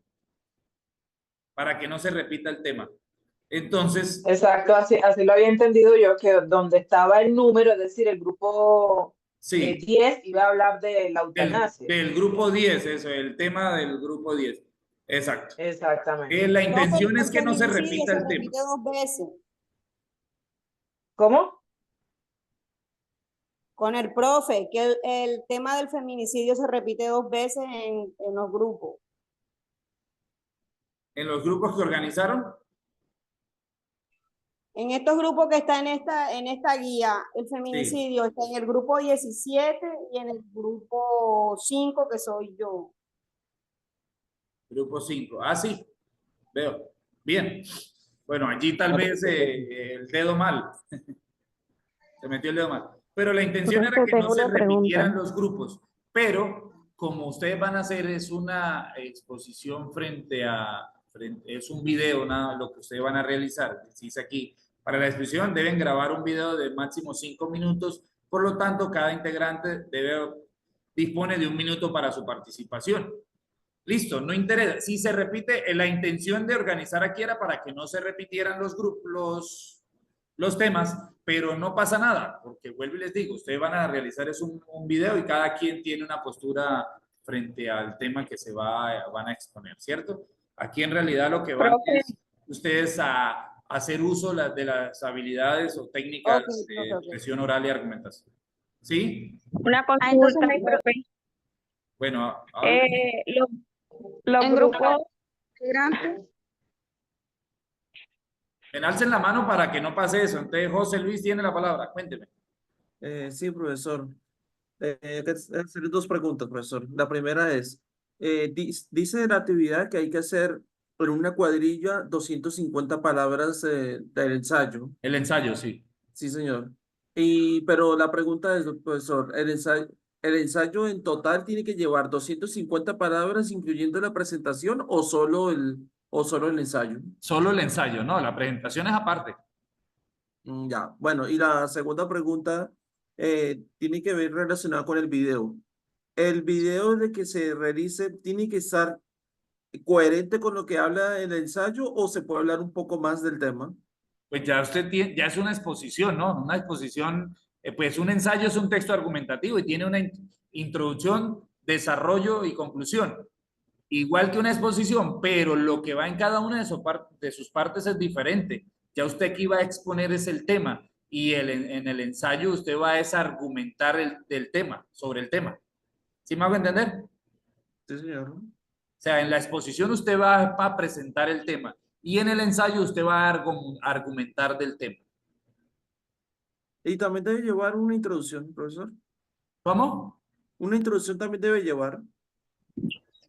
Para que no se repita el tema. Entonces... Exacto, así lo había entendido yo, que donde estaba el número, es decir, el grupo 10 iba a hablar de la eutanasia. Del grupo 10, eso, el tema del grupo 10. Exacto. Exactamente. La intención es que no se repita el tema. Dos veces. ¿Cómo? Con el profe, que el tema del feminicidio se repite 2 veces en los grupos. ¿En los grupos que organizaron? En estos grupos que está en esta guía, el feminicidio está en el grupo 17 y en el grupo 5, que soy yo. Grupo 5. Ah, sí. Veo. Bien. Bueno, allí tal vez el dedo mal. Se metió el dedo mal. Pero la intención era que no se repitieran los grupos. Pero como ustedes van a hacer es una exposición es un video, nada, lo que ustedes van a realizar. Dice aquí, para la exposición deben grabar un video de máximo 5 minutos. Por lo tanto, cada integrante dispone de 1 minuto para su participación. Listo, no interesa. Si se repite, la intención de organizar aquí era para que no se repitieran los grupos, los temas, pero no pasa nada, porque vuelvo y les digo, ustedes van a realizar un video y cada quien tiene una postura frente al tema que van a exponer, ¿cierto? Aquí en realidad lo que van es ustedes a hacer uso de las habilidades o técnicas de expresión oral y argumentación. ¿Sí? Una consulta, profe. Bueno, los grupos grandes. Alcen la mano para que no pase eso. Entonces, José Luis tiene la palabra. Cuénteme. Sí, profesor. Hacer 2 preguntas, profesor. La primera es, dice en la actividad que hay que hacer en una cuadrilla 250 palabras del ensayo. El ensayo, sí. Sí, señor. Pero la pregunta es, profesor, ¿el ensayo en total tiene que llevar 250 palabras incluyendo la presentación o solo el ensayo? Solo el ensayo, no, la presentación es aparte. Ya, bueno, y la segunda pregunta tiene que ver relacionada con el video. ¿El video de que se realice tiene que estar coherente con lo que habla el ensayo o se puede hablar un poco más del tema? Pues ya ya es una exposición, ¿no? Una exposición, pues un ensayo es un texto argumentativo y tiene una introducción, desarrollo y conclusión. Igual que una exposición, pero lo que va en cada una de sus partes es diferente. Ya usted aquí va a exponer es el tema y en el ensayo usted va a argumentar del tema, sobre el tema. ¿Sí me hago entender? Sí, señor. O sea, en la exposición usted va a presentar el tema y en el ensayo usted va a argumentar del tema. Y también debe llevar una introducción, profesor. ¿Cómo? Una introducción también debe llevar.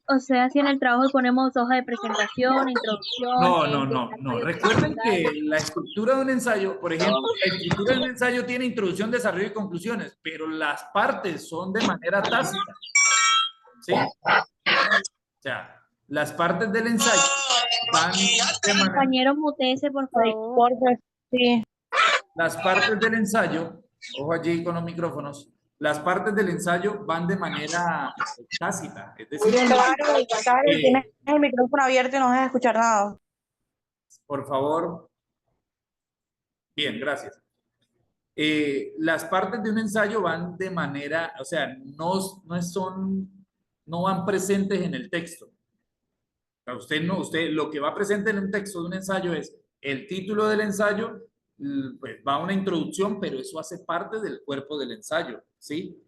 O sea, si en el trabajo ponemos hoja de presentación, introducción... No. Recuerden que la estructura de un ensayo, por ejemplo, la estructura de un ensayo tiene introducción, desarrollo y conclusiones, pero las partes son de manera tácita. ¿Sí? O sea, las partes del ensayo van de manera... Compañero, mutese, por favor. Sí. Las partes del ensayo, ojo allí con los micrófonos, las partes del ensayo van de manera tácita. Es decir, claro, tienes el micrófono abierto y no vas a escuchar nada. Por favor. Bien, gracias. Las partes de un ensayo van de manera, o sea, no van presentes en el texto. O sea, usted lo que va presente en un texto de un ensayo es el título del ensayo, pues va una introducción, pero eso hace parte del cuerpo del ensayo, ¿sí?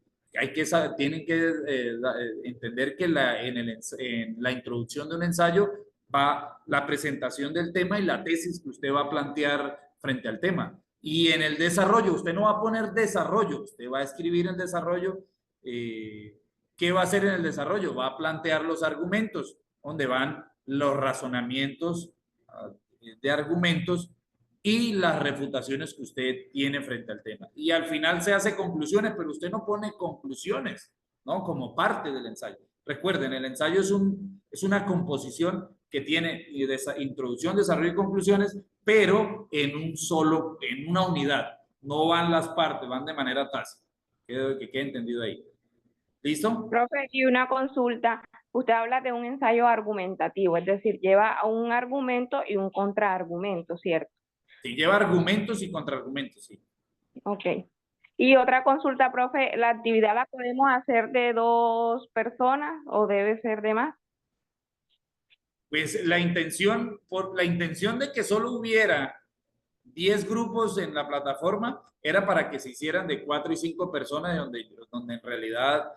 Tienen que entender que en la introducción de un ensayo va la presentación del tema y la tesis que usted va a plantear frente al tema. Y en el desarrollo, usted no va a poner desarrollo, usted va a escribir en desarrollo ¿qué va a hacer en el desarrollo? Va a plantear los argumentos, donde van los razonamientos de argumentos y las refutaciones que usted tiene frente al tema. Y al final se hace conclusiones, pero usted no pone conclusiones, ¿no? Como parte del ensayo. Recuerden, el ensayo es una composición que tiene introducción, desarrollo y conclusiones, pero en una unidad. No van las partes, van de manera tácita. Que quede entendido ahí. ¿Listo? Profe, y una consulta. Usted habla de un ensayo argumentativo, es decir, lleva un argumento y un contraargumento, ¿cierto? Sí, lleva argumentos y contraargumentos, sí. Ok. Y otra consulta, profe, ¿la actividad la podemos hacer de 2 personas o debe ser de más? Pues la intención de que solo hubiera 10 grupos en la plataforma era para que se hicieran de 4 y 5 personas, donde en realidad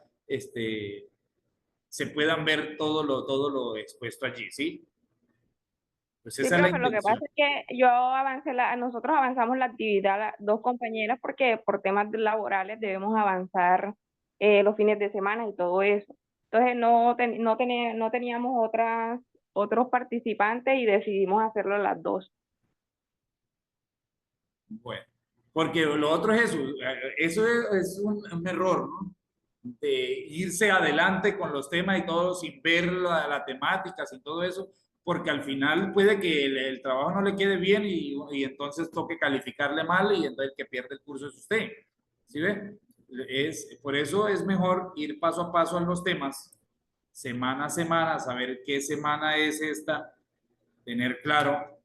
se puedan ver todo lo expuesto allí, ¿sí? Pues Sí, esa es la profe, lo que intención. pasa es que nosotros avanzamos la actividad, las 2 compañeras, porque por temas laborales debemos avanzar los fines de semana y todo eso. Entonces no teníamos otros participantes y decidimos hacerlo las 2. Bueno, porque lo otro es eso es un error, ¿no? De irse adelante con los temas y todo sin ver la temática, sin todo eso, porque al final puede que el trabajo no le quede bien y entonces toque calificarle mal y entonces el que pierde el curso es usted. ¿Sí ve? Por eso es mejor ir paso a paso en los temas, semana a semana, saber qué semana es esta, tener claro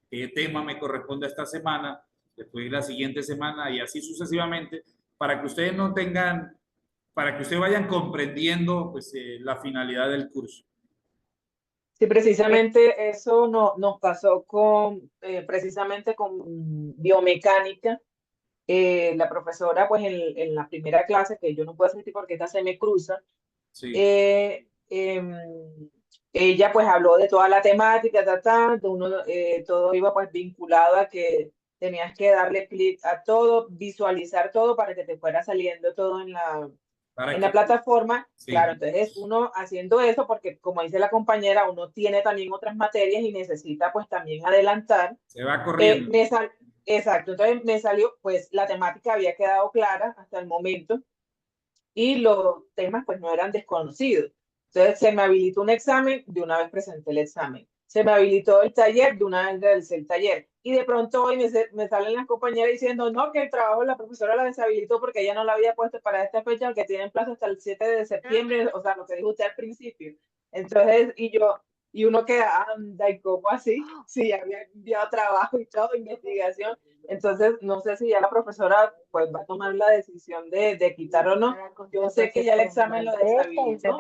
qué tema me corresponde esta semana, después la siguiente semana y así sucesivamente, para que ustedes no tengan, para que ustedes vayan comprendiendo pues, la finalidad del curso. Sí, precisamente eso nos pasó precisamente con biomecánica. La profesora, pues en la primera clase, que yo no puedo asistir porque esta se me cruza, sí. Ella pues habló de toda la temática, todo iba pues vinculado a que tenías que darle clic a todo, visualizar todo para que te fuera saliendo todo en la plataforma. Sí. Claro, entonces uno haciendo eso, porque como dice la compañera, uno tiene también otras materias y necesita pues también adelantar. Se va corriendo. Exacto, entonces me salió, pues la temática había quedado clara hasta el momento y los temas pues no eran desconocidos. Entonces se me habilitó un examen, de una vez presenté el examen. Se me habilitó el taller, de una vez realicé el taller. Y de pronto hoy me salen las compañeras diciendo, no, que el trabajo la profesora la deshabilitó porque ella no la había puesto para esta fecha, que tienen plazo hasta el 7 de septiembre, o sea, lo que dijo usted al principio. Entonces, y uno queda, anda, ¿y cómo así? Sí, había enviado trabajo y todo, investigación. Entonces, no sé si ya la profesora pues va a tomar la decisión de quitar o no. Yo sé que ya el examen lo deshabilitó,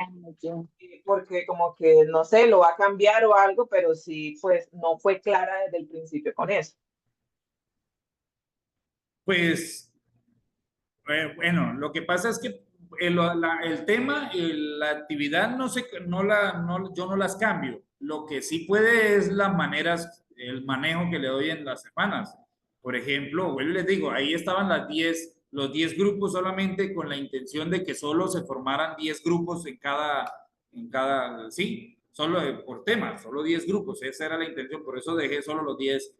porque como que, no sé, lo va a cambiar o algo, pero sí, pues no fue clara desde el principio con eso. Pues, bueno, lo que pasa es que el tema, la actividad, yo no las cambio. Lo que sí puede es las maneras, el manejo que le doy en las semanas. Por ejemplo, vuelvo y les digo, ahí estaban los 10 grupos solamente con la intención de que solo se formaran 10 grupos sí, solo por tema, solo 10 grupos. Esa era la intención, por eso dejé solo los 10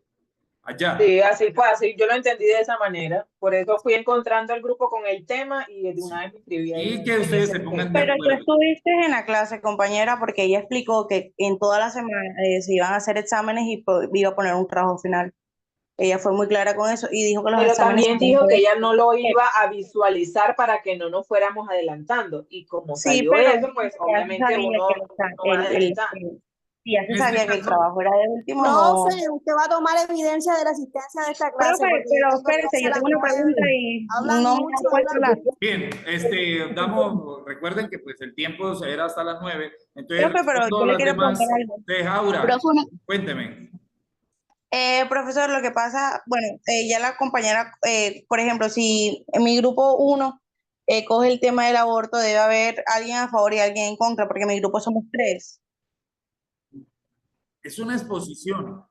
allá. Sí, así fue, así yo lo entendí de esa manera. Por eso fui encontrando el grupo con el tema y de una vez me inscribí ahí. Y que ustedes se pongan de Pero acuerdo. tú estuviste en la clase, compañera, porque ella explicó que en toda la semana se iban a hacer exámenes y iba a poner un trabajo final. Ella fue muy clara con eso y dijo que los Pero exámenes... también dijo que ella no lo iba a visualizar para que no nos fuéramos adelantando. Y como salió eso, pues obviamente uno va adelantando. Sí, ya se sabía que el trabajo era de último. Profe, usted va a tomar evidencia de la asistencia de esta clase. Profe, pero espérese, yo tengo una pregunta y no me han puesto la... Bien, recuerden que pues el tiempo era hasta las 9. Entonces, profe, pero yo le quiero preguntar algo. Aura, cuénteme. Profesor, lo que pasa, bueno, ya la compañera, por ejemplo, si en mi grupo 1 coge el tema del aborto, debe haber alguien a favor y alguien en contra, porque en mi grupo somos 3. Es una exposición.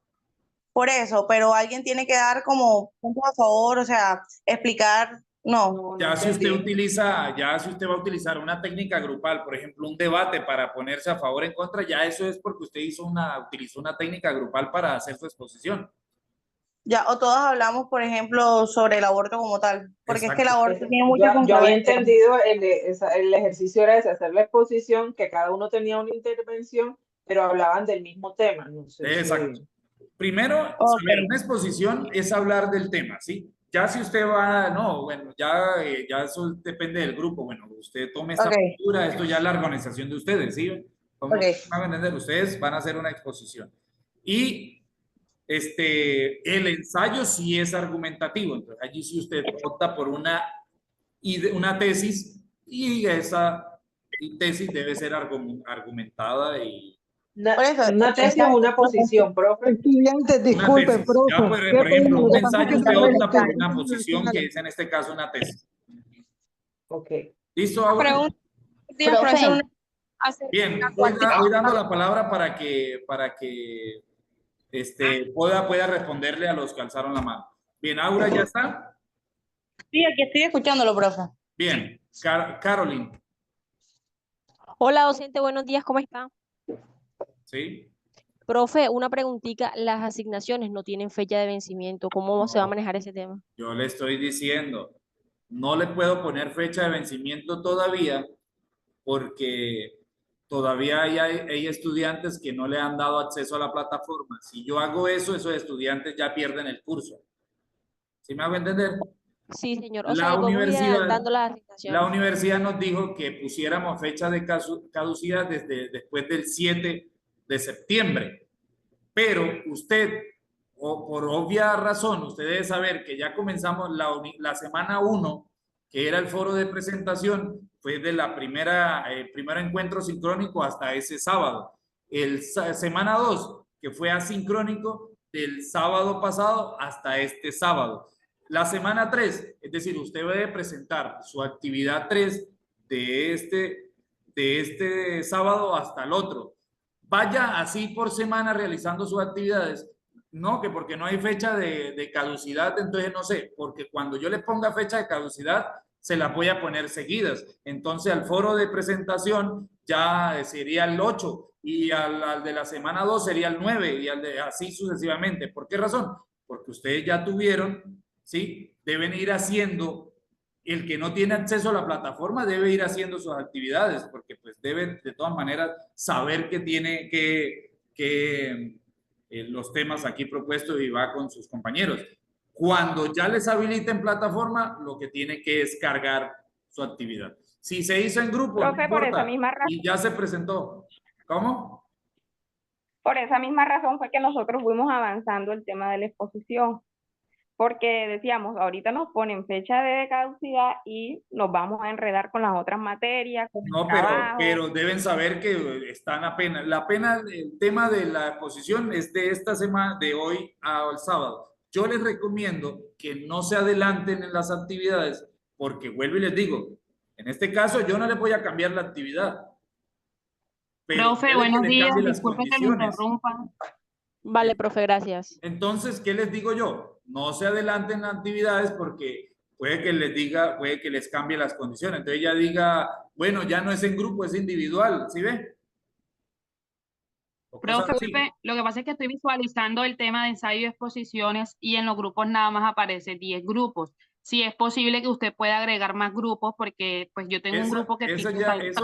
Por eso, pero alguien tiene que dar como puntos a favor, o sea, explicar No. Ya si usted utiliza, ya si usted va a utilizar una técnica grupal, por ejemplo, un debate para ponerse a favor o en contra, ya eso es porque usted utilizó una técnica grupal para hacer su exposición. Ya, o todos hablamos, por ejemplo, sobre el aborto como tal, porque es que el Exacto. aborto tiene mucha Yo había controversia. entendido el ejercicio era ese, hacer la exposición, que cada uno tenía una intervención, pero hablaban del mismo tema. No sé Exacto. Primero, Ok. saber, una exposición es hablar del tema, ¿sí? Ya si usted va, no, bueno, ya eso depende del grupo. Bueno, usted tome esta Ok. postura, esto ya es la organización de ustedes, ¿sí? Como Ok. van a entender, ustedes van a hacer una exposición. Y el ensayo sí es argumentativo, entonces allí sí usted opta por una tesis y esa tesis debe ser argumentada y Por eso, una tesis o una posición, profe. Estudiantes, disculpe, tesis. profe. Ya, por ejemplo, un ensayo usted también opta por estoy- una posición que es en este caso una tesis. Ok. ¿Listo, Aura? Pregunta, Profe. Bien, voy dando la palabra para que pueda responderle a los que alzaron la mano. Bien, Aura, ¿ya está? Sí, aquí estoy escuchándolo, profe. Bien, Caroline. Hola, docente, buenos días, ¿cómo está? ¿Sí? Profe, una preguntita, las asignaciones no tienen fecha de vencimiento, ¿cómo se va a manejar ese tema? Yo le estoy diciendo, no le puedo poner fecha de vencimiento todavía porque todavía hay estudiantes que no le han dado acceso a la plataforma. Si yo hago eso, esos estudiantes ya pierden el curso. ¿Sí me hago entender? Sí, señor. O sea, podemos ir adelantando las asignaciones. La universidad nos dijo que pusiéramos fecha de caducidad después del 7 de septiembre. Pero usted, o por obvia razón, usted debe saber que ya comenzamos la semana 1, que era el foro de presentación, fue de la primer encuentro sincrónico hasta ese sábado. Semana 2, que fue asincrónico, del sábado pasado hasta este sábado. La semana 3, es decir, usted debe presentar su actividad 3 de este sábado hasta el otro. Vaya así por semana realizando sus actividades. No, que porque no hay fecha de caducidad, entonces no sé, porque cuando yo le ponga fecha de caducidad, se las voy a poner seguidas. Entonces al foro de presentación ya sería el 8 y al de la semana 2 sería el 9 y así sucesivamente. ¿Por qué razón? Porque ustedes ya tuvieron, ¿sí? Deben ir haciendo, el que no tiene acceso a la plataforma debe ir haciendo sus actividades, porque pues debe de todas maneras saber que tiene que los temas aquí propuestos y va con sus compañeros. Cuando ya les habiliten plataforma, lo que tiene que es cargar su actividad. Si se hizo en grupo, profe, no por importa, esa misma razón. y ya se presentó. ¿Cómo? Por esa misma razón fue que nosotros fuimos avanzando el tema de la exposición, porque decíamos, ahorita nos ponen fecha de caducidad y nos vamos a enredar con las otras materias, con el No, trabajo. pero deben saber que están apenas. El tema de la exposición es de esta semana, de hoy al sábado. Yo les recomiendo que no se adelanten en las actividades, porque vuelvo y les digo, en este caso yo no les voy a cambiar la actividad. Pero Profe, buenos días, disculpe disculpe que lo interrumpa. Vale, profe, gracias. Entonces, ¿qué les digo yo? No se adelanten en las actividades porque puede que les cambie las condiciones. Entonces ella diga, bueno, ya no es en grupo, es individual, ¿sí ve? Profe, lo que pasa es que estoy visualizando el tema de ensayo y exposiciones y en los grupos nada más aparece 10 grupos. Si es posible que usted pueda agregar más grupos porque pues yo tengo un grupo que está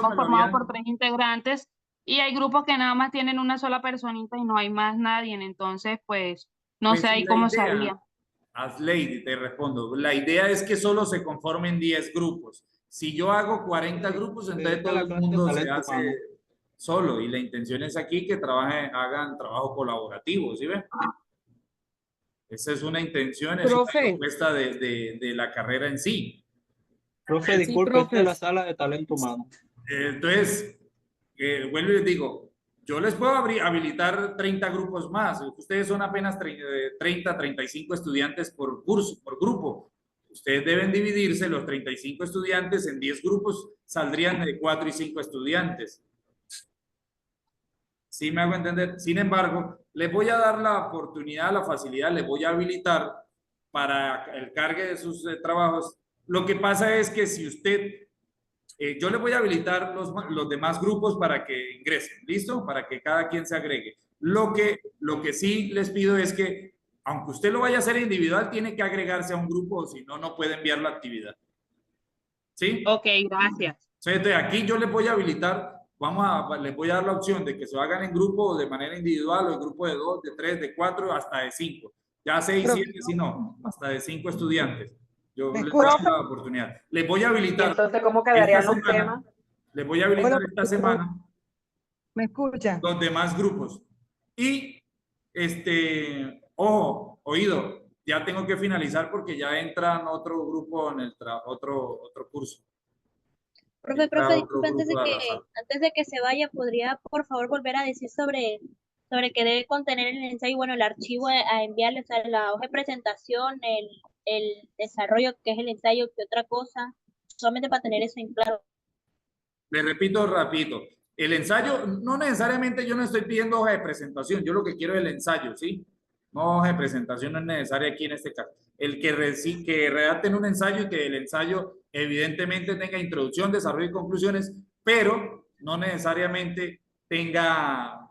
conformado por 3 integrantes y hay grupos que nada más tienen una sola personita y no hay más nadie. Entonces, pues, no sé ahí cómo se haría. Lady, te respondo. La idea es que solo se conformen 10 grupos. Si yo hago 40 grupos, entonces todo el mundo se hace solo. Y la intención es aquí que hagan trabajo colaborativo, ¿sí ven? Esa es una intención, es una propuesta de la carrera en sí. Profe, disculpe, esta es la sala de talento humano. Entonces, vuelvo y les digo, yo les puedo habilitar 30 grupos más. Ustedes son apenas 30, 35 estudiantes por curso, por grupo. Ustedes deben dividirse los 35 estudiantes en 10 grupos, saldrían de 4 y 5 estudiantes. ¿Sí me hago entender? Sin embargo, les voy a dar la oportunidad, la facilidad, les voy a habilitar para el cargue de sus trabajos Lo que pasa es que si usted, yo le voy a habilitar los demás grupos para que ingresen, ¿listo? Para que cada quien se agregue. Lo que sí les pido es que, aunque usted lo vaya a hacer individual, tiene que agregarse a un grupo, o si no, no puede enviar la actividad. ¿Sí? Ok, gracias. Entonces, aquí yo les voy a habilitar, les voy a dar la opción de que se hagan en grupo o de manera individual, o en grupo de 2, de 3, de 4, hasta de 5. Ya 6, 7, si no, hasta de 5 estudiantes. Yo les doy la oportunidad. Les voy a habilitar. ¿Y entonces cómo quedarían los temas? Les voy a habilitar esta semana. ¿Me escuchan? Los demás grupos. Y, ojo, oído, ya tengo que finalizar porque ya entran otro grupo en el otro curso. Profe, disculpe, antes de que se vaya, ¿podría por favor volver a decir sobre qué debe contener el ensayo? Bueno, el archivo a enviarle, o sea, la hoja de presentación, el desarrollo, que es el ensayo, ¿qué otra cosa? Solamente para tener eso en claro. Le repito rápido. El ensayo, no necesariamente yo no estoy pidiendo hoja de presentación, yo lo que quiero es el ensayo, ¿sí? No, hoja de presentación no es necesaria aquí en este caso. El que redacten un ensayo y que el ensayo evidentemente tenga introducción, desarrollo y conclusiones, pero no necesariamente tenga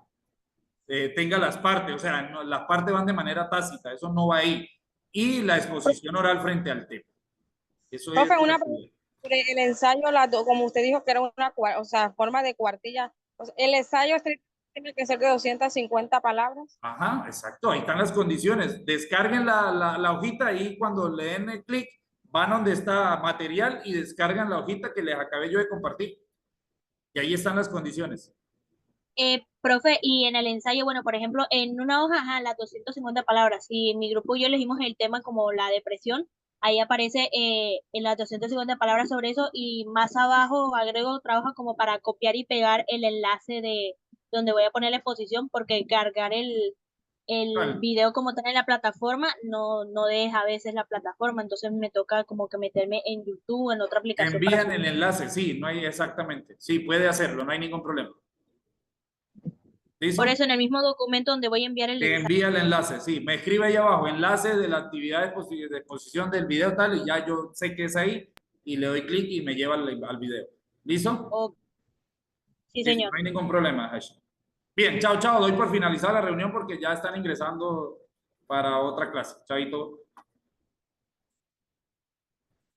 las partes, o sea, no, las partes van de manera tácita, eso no va ahí. Y la exposición oral frente al tema. Eso es. Una pregunta sobre el ensayo, como usted dijo que era una, o sea, forma de cuartilla. O sea, el ensayo tiene que ser de 250 palabras. Ajá, exacto, ahí están las condiciones. Descarguen la hojita y cuando le den el clic, van donde está material y descargan la hojita que les acabé yo de compartir. Y ahí están las condiciones. Profe, y en el ensayo, bueno, por ejemplo, en una hoja, las 250 palabras, y en mi grupo yo elegimos el tema como la depresión, ahí aparece en las 250 palabras sobre eso, y más abajo agrego trabajo como para copiar y pegar el enlace de donde voy a poner la exposición, porque cargar el video como está en la plataforma no deja a veces la plataforma, entonces me toca como que meterme en YouTube, en otra aplicación. Envían el enlace, sí, no hay exactamente, sí, puede hacerlo, no hay ningún problema. ¿Listo? Por eso en el mismo documento donde voy a enviar el enlace. Envía el enlace, sí, me escribe ahí abajo, enlace de la actividad de exposición del video tal, y ya yo sé que es ahí, y le doy clic y me lleva al video. ¿Listo? Oh. Sí, señor. No hay ningún problema, Ashley. Bien, chao, chao, doy por finalizar la reunión porque ya están ingresando para otra clase. Chaito.